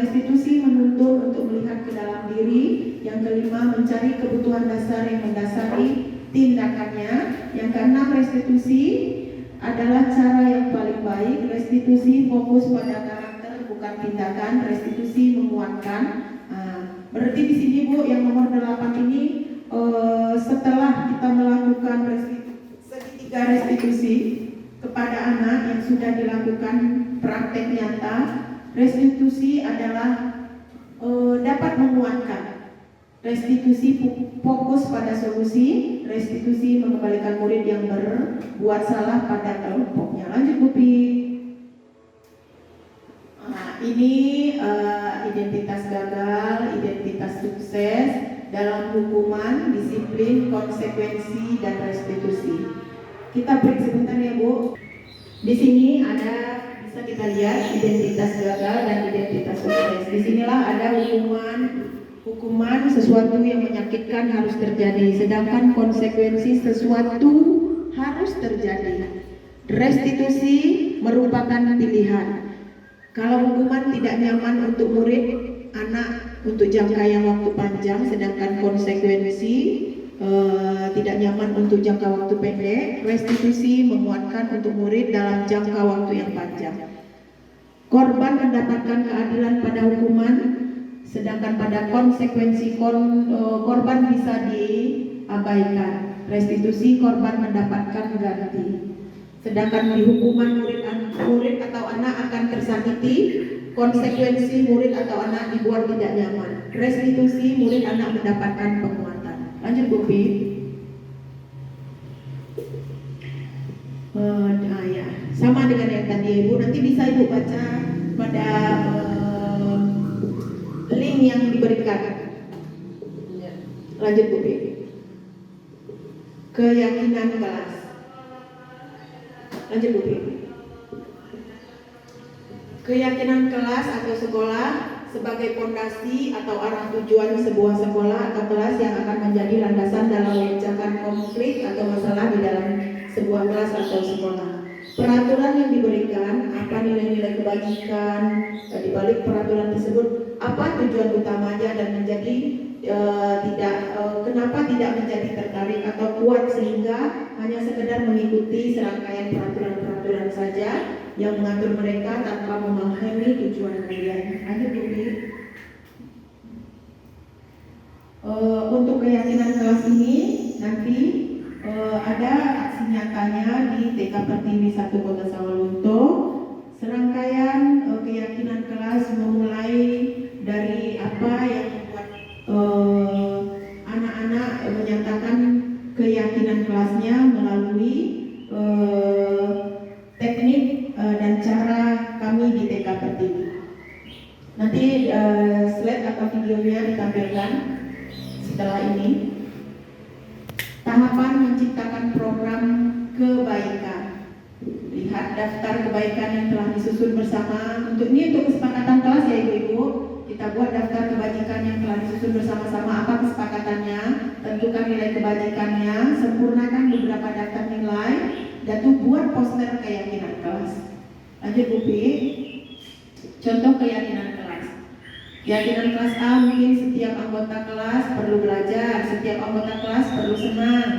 restitusi menuntun untuk melihat ke dalam diri. Yang kelima, mencari kebutuhan dasar yang mendasari tindakannya. Yang keenam, restitusi adalah cara yang paling baik. Restitusi fokus pada karakter bukan tindakan. Restitusi menguatkan. Berarti di sini Bu, yang nomor 8 ini setelah kita melakukan segitiga restitusi kepada anak yang sudah dilakukan praktek nyata, restitusi adalah dapat menguatkan. Restitusi fokus pada solusi, restitusi mengembalikan murid yang berbuat salah pada kelompoknya. Lanjut Bu Pi. Ini identitas gagal, identitas sukses dalam hukuman, disiplin, konsekuensi, dan restitusi. Kita break sebentar ya Bu. Di sini ada, bisa kita lihat identitas gagal dan identitas sukses. Di sinilah ada hukuman sesuatu yang menyakitkan harus terjadi, sedangkan konsekuensi sesuatu harus terjadi. Restitusi merupakan pilihan. Kalau hukuman tidak nyaman untuk murid, anak untuk jangka yang waktu panjang, sedangkan konsekuensi tidak nyaman untuk jangka waktu pendek, restitusi menguatkan untuk murid dalam jangka waktu yang panjang. Korban mendapatkan keadilan pada hukuman, sedangkan pada konsekuensi korban bisa diabaikan. Restitusi korban mendapatkan ganti. Sedangkan di hukuman murid atau anak akan tersakiti, konsekuensi murid atau anak dibuat tidak nyaman. Restitusi murid anak mendapatkan penguatan. Lanjut Bu Pi. Ya. Sama dengan yang tadi Ibu, nanti bisa Ibu baca pada link yang diberikan. Lanjut Bu Pi. Keyakinan kelas. Lanjut Bu Pi. Keyakinan kelas atau sekolah sebagai fondasi atau arah tujuan sebuah sekolah atau kelas yang akan menjadi landasan dalam memecahkan konflik atau masalah di dalam sebuah kelas atau sekolah. Peraturan yang diberikan, apa nilai-nilai kebajikan, di balik peraturan tersebut, apa tujuan utamanya dan menjadi kenapa tidak menjadi tertarik atau kuat sehingga hanya sekedar mengikuti serangkaian peraturan-peraturan saja yang mengatur mereka tanpa memahami tujuan kalian. Lanjut Bu Pi. Untuk keyakinan kelas ini nanti ada aksi nyatanya di TK Pertiwi 1 Kota Sawalunto. Serangkaian keyakinan kelas memulai dari apa yang membuat anak-anak menyatakan keyakinan kelasnya melalui teknik dan cara kami di TK Pertiwi. Nanti slide atau videonya ditampilkan setelah ini. Tahapan menciptakan program kebaikan. Lihat daftar kebaikan yang telah disusun bersama. Untuk kesepakatan kelas ya Ibu-ibu. Kita buat daftar kebajikan yang telah disusun bersama-sama. Apa kesepakatannya? Tentukan nilai kebajikannya. Sempurnakan beberapa daftar nilai. Dan buat poster keyakinan kelas. Lanjut Bu Pi. Contoh keyakinan kelas. Keyakinan kelas A mungkin setiap anggota kelas perlu belajar, setiap anggota kelas perlu senang,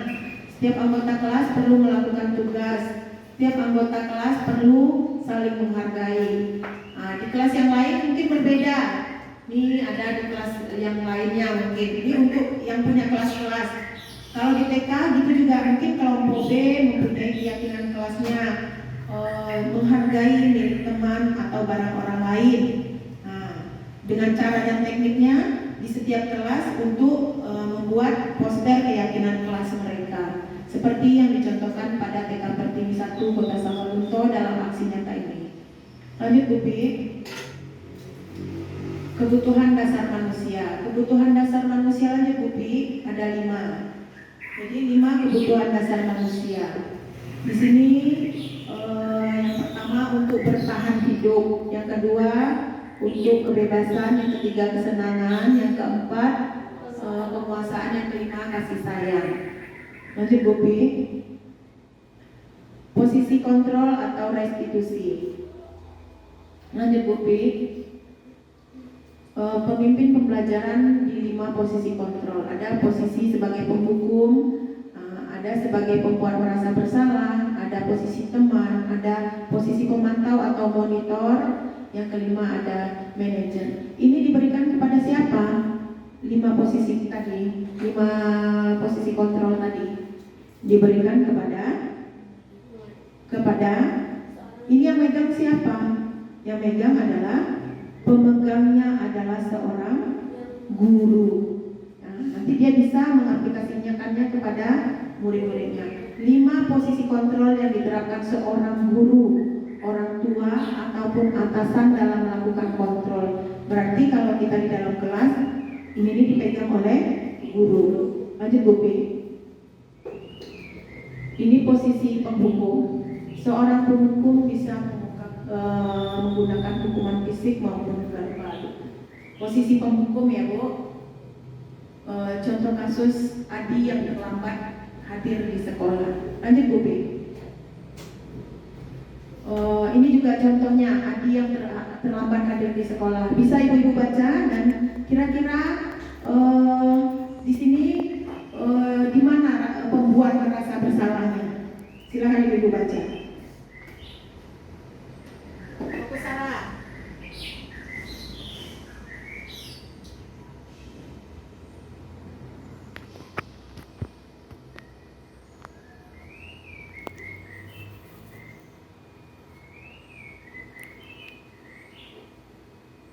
setiap anggota kelas perlu melakukan tugas, setiap anggota kelas perlu saling menghargai. Di kelas yang lain mungkin berbeda. Ini ada di kelas yang lainnya mungkin. Ini untuk yang punya kelas-kelas. Kalau di TK gitu juga mungkin kelompok B mempunyai keyakinan kelasnya. menghargai milik teman atau barang orang lain. Dengan cara dan tekniknya di setiap kelas untuk membuat poster keyakinan kelas mereka, seperti yang dicontohkan pada TK Pertiwi 1 Kota Samarinda dalam aksi nyata ini. Lanjut Bu Pi. Kebutuhan dasar manusia. Kebutuhan dasar manusia, lanjut Bu Pi, ada 5. Jadi 5 kebutuhan dasar manusia. Di sini yang pertama untuk bertahan hidup, yang kedua untuk kebebasan, yang ketiga kesenangan, yang keempat kekuasaan, yang kelima kasih sayang. Lanjut Bu Pi. Posisi kontrol atau restitusi. Lanjut Bu Pi. Pemimpin pembelajaran di 5 posisi kontrol. Ada posisi sebagai penghukum, ada sebagai pembuat merasa bersalah, ada posisi teman, ada posisi pemantau atau monitor, yang kelima ada manajer. Ini diberikan kepada siapa? 5 posisi tadi, 5 posisi kontrol tadi diberikan kepada ini yang megang siapa? Yang megang adalah pemegangnya adalah seorang guru. Nanti dia bisa mengaplikasikannya kepada murid-muridnya. 5 posisi kontrol yang diterapkan seorang guru, orang tua ataupun atasan dalam melakukan kontrol. Berarti kalau kita di dalam kelas ini dipegang oleh guru. Lanjut Bu Pi. Ini posisi penghukum. Seorang penghukum bisa menggunakan hukuman fisik maupun verbal. Posisi penghukum ya Bu. Contoh kasus Adi yang terlambat hadir di sekolah. Lanjut Bu Pi. Ini juga contohnya Adi yang terlambat hadir di sekolah. Bisa ibu-ibu baca dan kira-kira di sini di mana pembuat merasa bersalahnya? Silakan ibu-ibu baca. Fokus Sarah.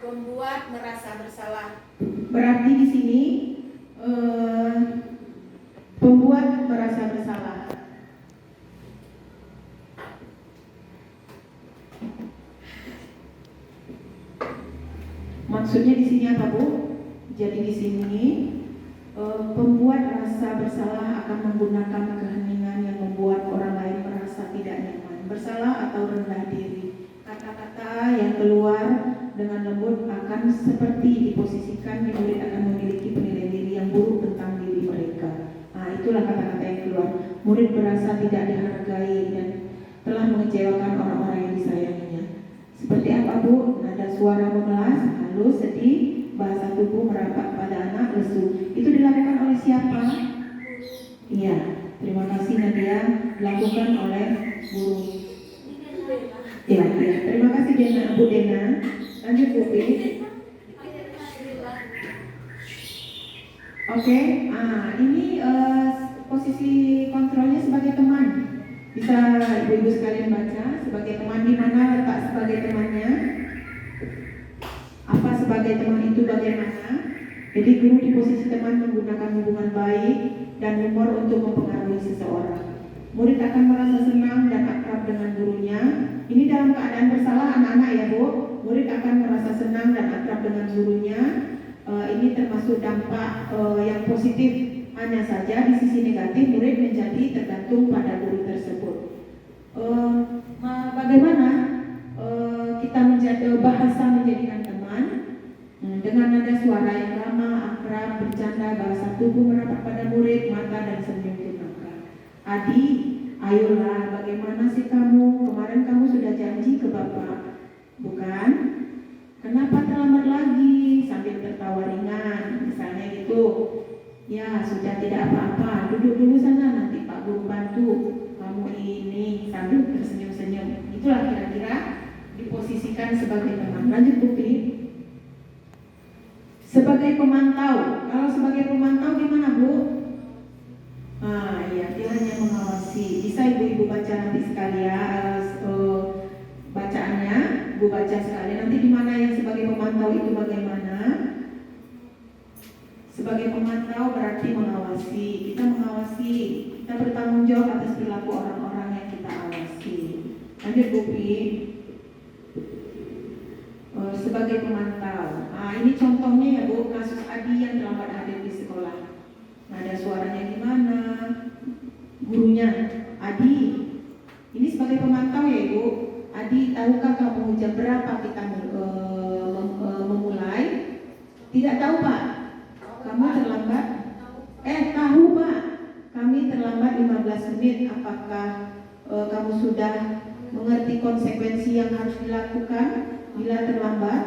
Membuat merasa bersalah. Berarti di sini pembuat merasa bersalah. Maksudnya di sini apa Bu? Jadi di sini pembuat rasa bersalah akan menggunakan keheningan yang membuat orang lain merasa tidak nyaman, bersalah atau rendah diri. Kata-kata yang keluar dengan lembut akan seperti diposisikan murid akan memiliki penilaian diri yang buruk tentang diri mereka. Itulah kata-kata yang keluar. Murid merasa tidak dihargai dan telah mengecewakan orang-orang yang disayanginya. Seperti apa Bu? Nada suara memelas, halus, sedih, bahasa tubuh merapat pada anak, lesu. Itu dilakukan oleh siapa? Iya, terima kasih Nadia. Dilakukan oleh guru. Ya, terima kasih Dena, Bu Dena. Lanjut Bu Pi. Oke, ini posisi kontrolnya sebagai teman. Bisa ibu-ibu sekalian baca sebagai teman, di mana letak sebagai temannya? Apa sebagai teman itu bagaimana? Jadi guru di posisi teman menggunakan hubungan baik dan humor untuk mempengaruhi seseorang. Murid akan merasa senang dan akrab dengan gurunya. Ini dalam keadaan bersalah anak-anak ya Bu. Murid akan merasa senang dan akrab dengan gurunya. Ini termasuk dampak yang positif. Hanya saja di sisi negatif murid menjadi tergantung pada guru tersebut. Bagaimana kita bahasa menjadikan teman? Dengan nada suara yang ramah, akrab, bercanda, bahasa tubuh merapat pada murid, mata dan senyum tunangkan. Adi, ayolah, bagaimana sih kamu? Kemarin kamu sudah janji ke Bapak, bukan? Kenapa terlambat lagi? Sambil tertawa ringan, misalnya gitu. Ya, sudah tidak apa-apa, duduk dulu sana, nanti Pak Guru bantu. Kamu ini sambil tersenyum-senyum. Itulah kira-kira diposisikan sebagai teman. Lanjut Bu Pi. Sebagai pemantau. Kalau sebagai pemantau gimana Bu? Iya, dia hanya mengawasi. Bisa ibu-ibu baca nanti sekalian Ibu baca sekalian. Nanti di mana yang sebagai pemantau itu bagaimana? Sebagai pemantau berarti mengawasi. Kita mengawasi, kita bertanggung jawab atas perilaku orang-orang yang kita awasi. Lanjut Bu Pi. Sebagai pemantau. Ini contohnya ya Bu, kasus Adi yang terlambat hadir di sekolah. Ada suaranya gimana? Gurunya, Adi. Ini sebagai pemantau ya Ibu. Adi, tahukah kamu jam berapa kita memulai? Tidak tahu Pak. Kamu terlambat? Tahu Pak. Kami terlambat 15 menit. Apakah kamu sudah mengerti konsekuensi yang harus dilakukan bila terlambat?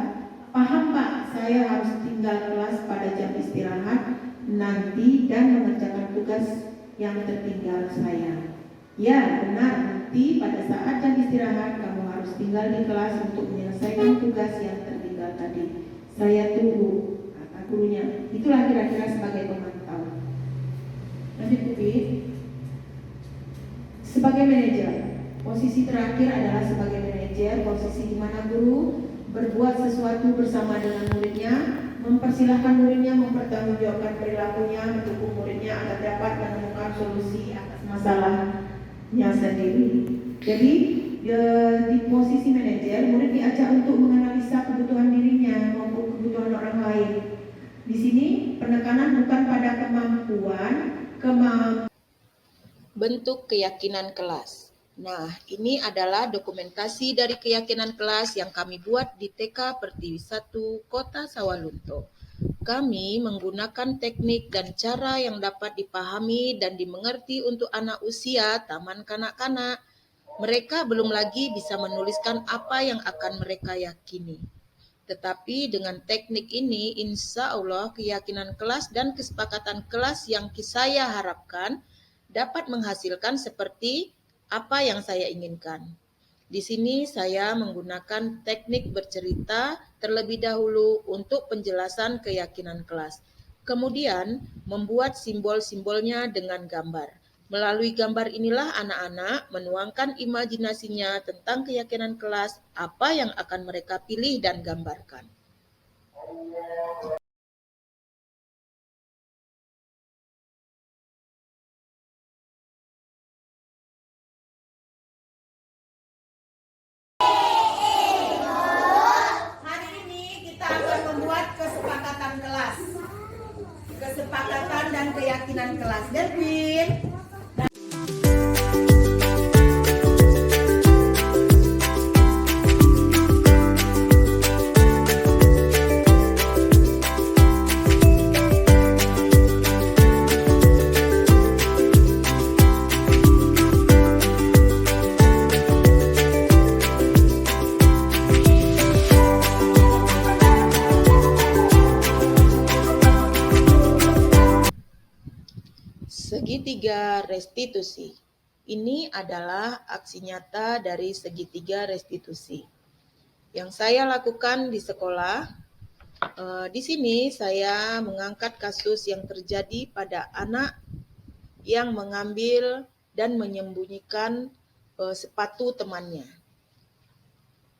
Paham Pak, saya harus tinggal kelas pada jam istirahat nanti dan mengerjakan tugas yang tertinggal saya. Ya benar, nanti pada saat jam istirahat kamu harus tinggal di kelas untuk menyelesaikan tugas yang tertinggal tadi. Saya tunggu, kata gurunya. Itulah kira-kira sebagai pemantau. Lanjut Bu Pi. Sebagai manajer, posisi terakhir adalah sebagai manajer, posisi di mana guru berbuat sesuatu bersama dengan muridnya, mempersilahkan muridnya mempertanggungjawabkan perilakunya, mendukung muridnya agar dapat menemukan solusi atas masalahnya sendiri. Jadi di posisi manajer, murid diajak untuk menganalisa kebutuhan dirinya maupun kebutuhan orang lain. Di sini penekanan bukan pada Bentuk keyakinan kelas. Nah, ini adalah dokumentasi dari keyakinan kelas yang kami buat di TK Pertiwi 1 Kota Sawalunto. Kami menggunakan teknik dan cara yang dapat dipahami dan dimengerti untuk anak usia taman kanak-kanak. Mereka belum lagi bisa menuliskan apa yang akan mereka yakini. Tetapi dengan teknik ini, insya Allah keyakinan kelas dan kesepakatan kelas yang saya harapkan dapat menghasilkan seperti apa yang saya inginkan. Di sini saya menggunakan teknik bercerita terlebih dahulu untuk penjelasan keyakinan kelas. Kemudian membuat simbol-simbolnya dengan gambar. Melalui gambar inilah anak-anak menuangkan imajinasinya tentang keyakinan kelas, apa yang akan mereka pilih dan gambarkan. Hari ini kita akan membuat kesepakatan kelas. Kesepakatan dan keyakinan kelas. Delvin. Segitiga restitusi. Ini adalah aksi nyata dari segitiga restitusi yang saya lakukan di sekolah. Di sini saya mengangkat kasus yang terjadi pada anak yang mengambil dan menyembunyikan sepatu temannya.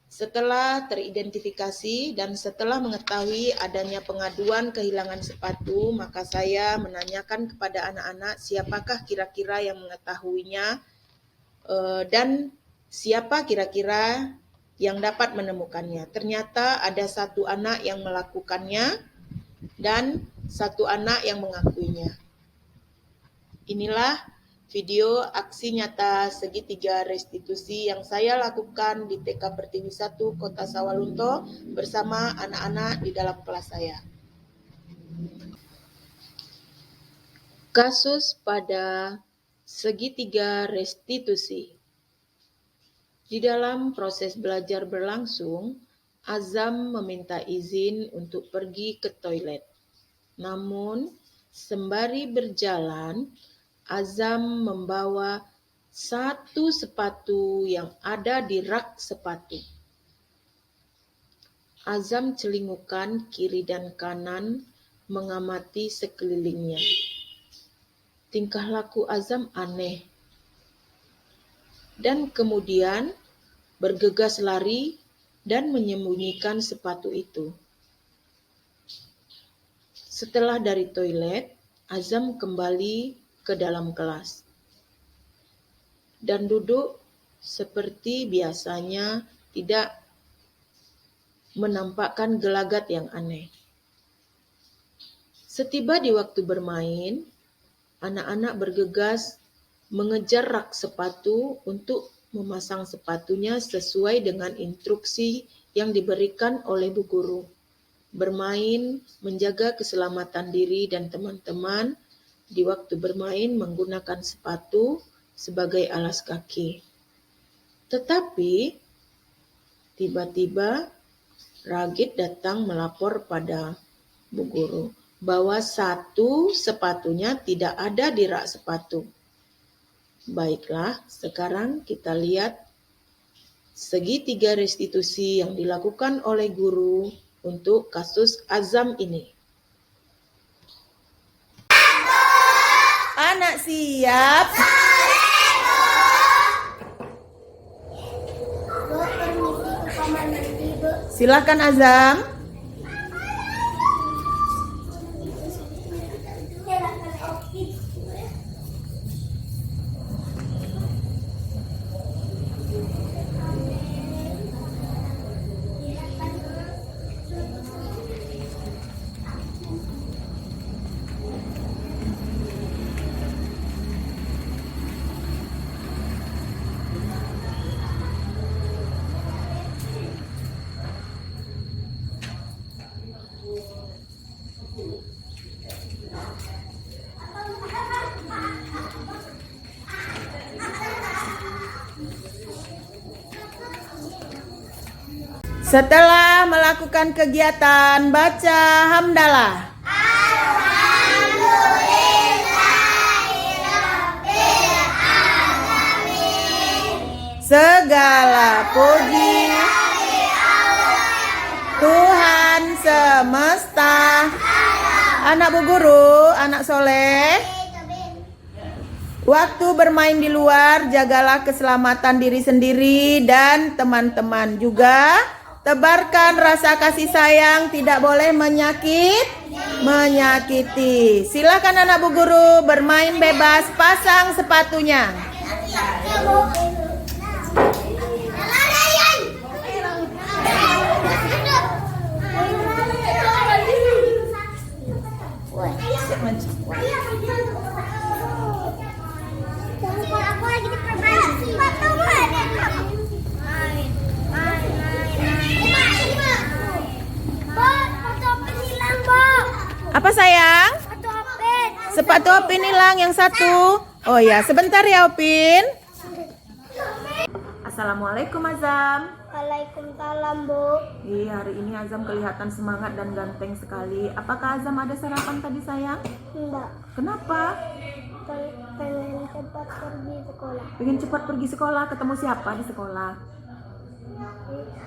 Setelah teridentifikasi dan setelah mengetahui adanya pengaduan kehilangan sepatu, maka saya menanyakan kepada anak-anak siapakah kira-kira yang mengetahuinya dan siapa kira-kira yang dapat menemukannya. Ternyata ada satu anak yang melakukannya dan satu anak yang mengakuinya. Inilah video aksi nyata segitiga restitusi yang saya lakukan di TK Pertiwi 1 Kota Sawalunto bersama anak-anak di dalam kelas saya. Kasus pada segitiga restitusi. Di dalam proses belajar berlangsung, Azam meminta izin untuk pergi ke toilet. Namun, sembari berjalan, Azam membawa satu sepatu yang ada di rak sepatu. Azam celingukan kiri dan kanan mengamati sekelilingnya. Tingkah laku Azam aneh. Dan kemudian bergegas lari dan menyembunyikan sepatu itu. Setelah dari toilet, Azam kembali ke dalam kelas dan duduk seperti biasanya, tidak menampakkan gelagat yang aneh. Setiba di waktu bermain, anak-anak bergegas mengejar rak sepatu untuk memasang sepatunya sesuai dengan instruksi yang diberikan oleh Bu Guru. Bermain, menjaga keselamatan diri dan teman-teman di waktu bermain menggunakan sepatu sebagai alas kaki. Tetapi, tiba-tiba Ragit datang melapor pada Bu Guru bahwa satu sepatunya tidak ada di rak sepatu. Baiklah, sekarang kita lihat segitiga restitusi yang dilakukan oleh guru untuk kasus Azam ini. Anak siap. Silakan Azam. Setelah melakukan kegiatan baca hamdalah. Segala puji Tuhan semesta. Anak Bu Guru, anak soleh, waktu bermain di luar jagalah keselamatan diri sendiri dan teman-teman juga. Tebarkan rasa kasih sayang, tidak boleh menyakiti. Silakan anak Bu Guru bermain bebas, pasang sepatunya. Apa sayang? Sepatu Opin hilang yang satu. Oh ya, sebentar ya Opin. Assalamualaikum Azam. Waalaikumsalam, Bu. Iya, hari ini Azam kelihatan semangat dan ganteng sekali. Apakah Azam ada sarapan tadi sayang? Enggak. Kenapa? Pengen cepat pergi sekolah. Pengen cepat pergi sekolah. Ketemu siapa di sekolah?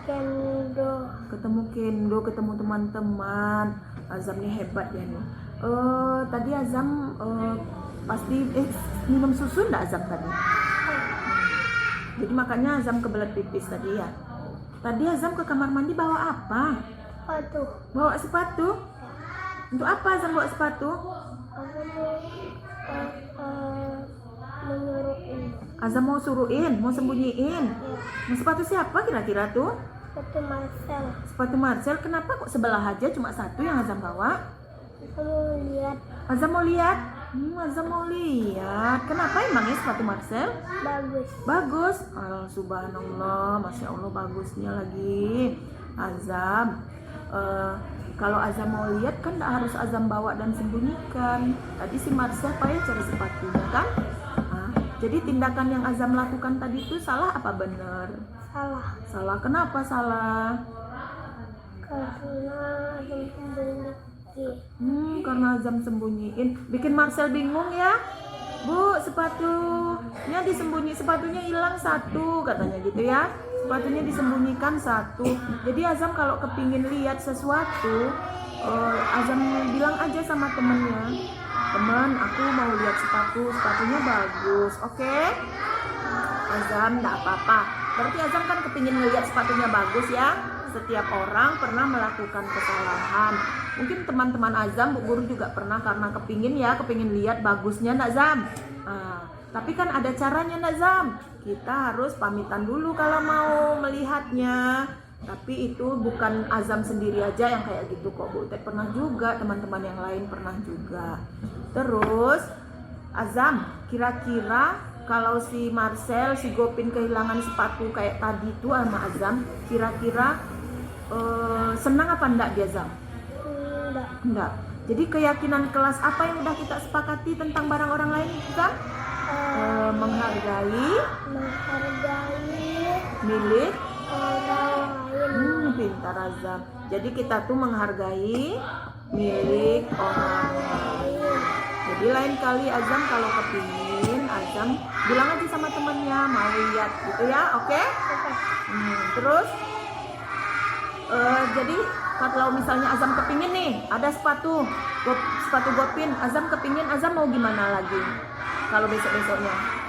Kendo. Ketemu Kendo, ketemu teman-teman. Azam nih hebat ya nih. Tadi Azam pasti minum susu enggak Azam tadi? Jadi makanya Azam kebelet pipis tadi ya. Tadi Azam ke kamar mandi bawa apa? Sepatu. Bawa sepatu? Untuk apa Azam bawa sepatu? Aku mau menyuruhin. Azam mau suruhin, mau sembunyiin. Mau sepatu siapa kira-kira tuh? Sepatu Marcel. Sepatu Marcel. Kenapa kok sebelah aja cuma satu yang Azam bawa? Aku mau lihat. Azam mau lihat? Azam mau lihat. Kenapa emangnya sepatu Marcel? Bagus. Bagus. Subhanallah, Masya Allah bagusnya lagi. Azam, kalau Azam mau lihat kan tidak harus Azam bawa dan sembunyikan. Tadi si Marcel payah cari sepatunya kan? Jadi tindakan yang Azam lakukan tadi itu salah apa benar? Salah. Salah. Kenapa salah? Karena Azam sembunyi. Karena Azam sembunyiin. Bikin Marcel bingung ya. Bu, sepatunya sepatunya hilang satu katanya gitu ya. Sepatunya disembunyikan satu. Jadi Azam kalau kepingin lihat sesuatu, Azam bilang aja sama temennya, teman, aku mau lihat sepatunya bagus, oke? Azam, enggak apa-apa. Berarti Azam kan kepingin ngeliat sepatunya bagus ya. Setiap orang pernah melakukan kesalahan. Mungkin teman-teman Azam, Bu Guru juga pernah, karena kepingin lihat bagusnya Nak Zam. Tapi kan ada caranya Nak Zam. Kita harus pamitan dulu kalau mau melihatnya. Tapi itu bukan Azam sendiri aja yang kayak gitu kok, Bu Ted pernah juga, teman-teman yang lain pernah juga. Terus Azam, kira-kira kalau si Marcel, si Gopin kehilangan sepatu kayak tadi tuh sama Azam, kira-kira senang apa enggak dia, Zam? Enggak. Jadi keyakinan kelas apa yang udah kita sepakati tentang barang orang lain, Zam? Menghargai milik orang lain. Pintar Azam. Jadi kita tuh menghargai milik orang lain. Jadi lain kali Azam kalau kepingin, Azam bilang aja sama temennya mau lihat gitu ya, oke? Terus jadi kalau misalnya Azam kepingin nih ada sepatu Gopin, Azam kepingin, Azam mau gimana lagi? Kalau besok-besoknya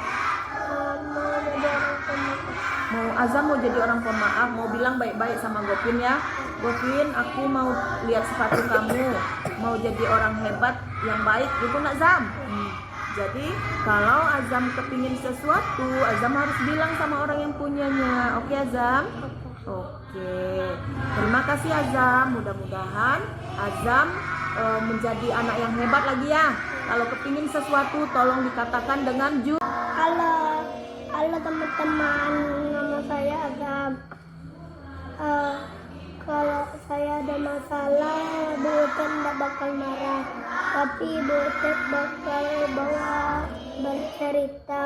Azam mau jadi orang pemaaf, mau bilang baik-baik sama Gopin ya. Gopin, aku mau lihat sepatu kamu, mau jadi orang hebat yang baik gitu Nak Zam. Jadi kalau Azam kepingin sesuatu, Azam harus bilang sama orang yang punyanya. Oke Azam? Oke. Terima kasih Azam. Mudah-mudahan Azam menjadi anak yang hebat lagi ya. Kalau kepingin sesuatu tolong dikatakan dengan jujur. Halo teman-teman, nama saya Azam. Kalau saya ada masalah, Bu Ted tidak bakal marah, tapi Bu Ted bakal bawa bercerita.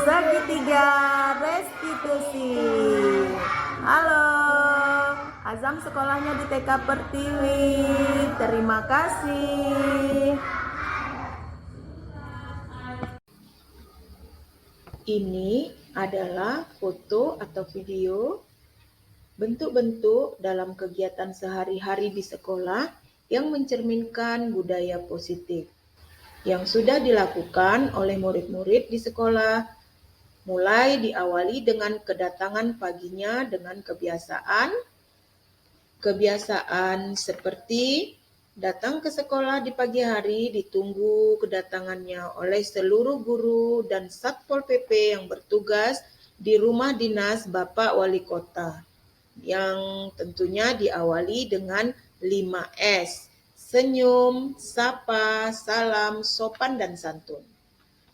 Segitiga restitusi. Halo, Azam sekolahnya di TK Pertiwi. Terima kasih. Ini adalah foto atau video bentuk-bentuk dalam kegiatan sehari-hari di sekolah yang mencerminkan budaya positif yang sudah dilakukan oleh murid-murid di sekolah, mulai diawali dengan kedatangan paginya dengan kebiasaan seperti datang ke sekolah di pagi hari, ditunggu kedatangannya oleh seluruh guru dan Satpol PP yang bertugas di rumah dinas Bapak Wali Kota, yang tentunya diawali dengan 5S, senyum, sapa, salam, sopan, dan santun.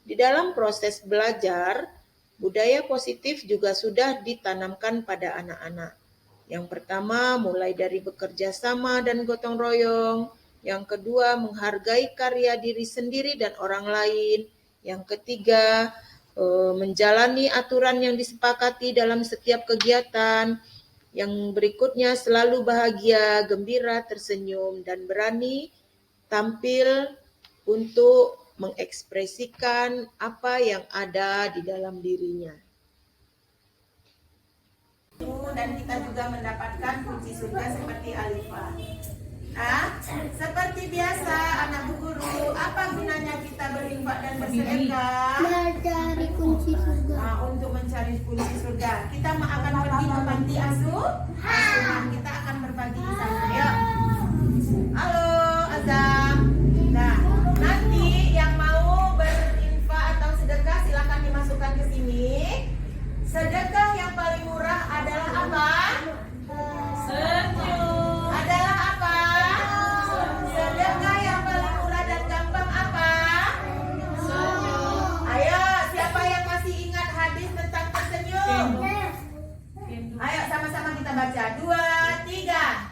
Di dalam proses belajar, budaya positif juga sudah ditanamkan pada anak-anak. Yang pertama, mulai dari bekerja sama dan gotong royong. Yang kedua, menghargai karya diri sendiri dan orang lain. Yang ketiga, menjalani aturan yang disepakati dalam setiap kegiatan. Yang berikutnya, selalu bahagia, gembira, tersenyum, dan berani tampil untuk mengekspresikan apa yang ada di dalam dirinya. Dan kita juga mendapatkan kunci surga seperti Alifah. Nah, seperti biasa anak Bu Guru, apa gunanya kita berinfak dan bersedekah? Mencari kunci surga. Nah, untuk mencari kunci surga, kita akan pergi ke panti asuhan. Kita akan berbagi di sana. Yuk. Halo Azam. Nah, nanti yang mau berinfak atau sedekah silakan dimasukkan ke sini. Sedekah yang paling murah adalah apa? Senyum. Adalah apa? Sedekah yang paling murah dan gampang apa? Senyum. Ayo, siapa yang masih ingat hadis tentang tersenyum? Ayo sama-sama kita baca. 2, 3.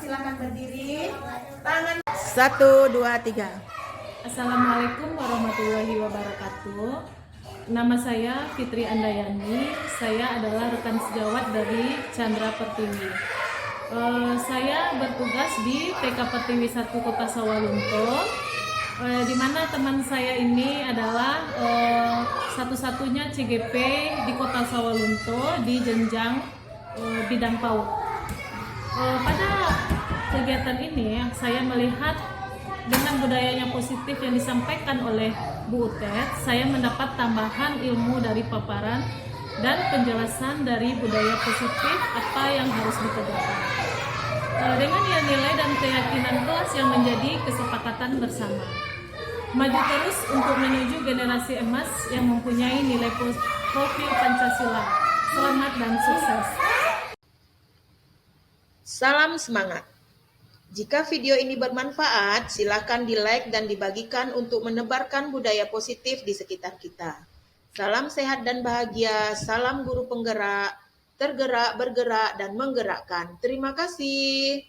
silakan berdiri. Tangan. 1, 2, 3. Assalamualaikum warahmatullahi wabarakatuh. Nama saya Fitri Andayani. Saya adalah rekan sejawat dari Chandra Pertiwi. Saya bertugas di TK Pertiwi 1 Kota Sawalunto, di mana teman saya ini adalah satu-satunya CGP di Kota Sawalunto di jenjang bidang PAUD. Pada kegiatan ini saya melihat dengan budayanya positif yang disampaikan oleh Bu Utet, saya mendapat tambahan ilmu dari paparan dan penjelasan dari budaya positif apa yang harus ditegakkan. Dengan nilai dan keyakinan kelas yang menjadi kesepakatan bersama. Maju terus untuk menuju generasi emas yang mempunyai nilai profil Pancasila. Selamat dan sukses. Salam semangat. Jika video ini bermanfaat, silakan di-like dan dibagikan untuk menebarkan budaya positif di sekitar kita. Salam sehat dan bahagia, salam guru penggerak, tergerak, bergerak, dan menggerakkan. Terima kasih.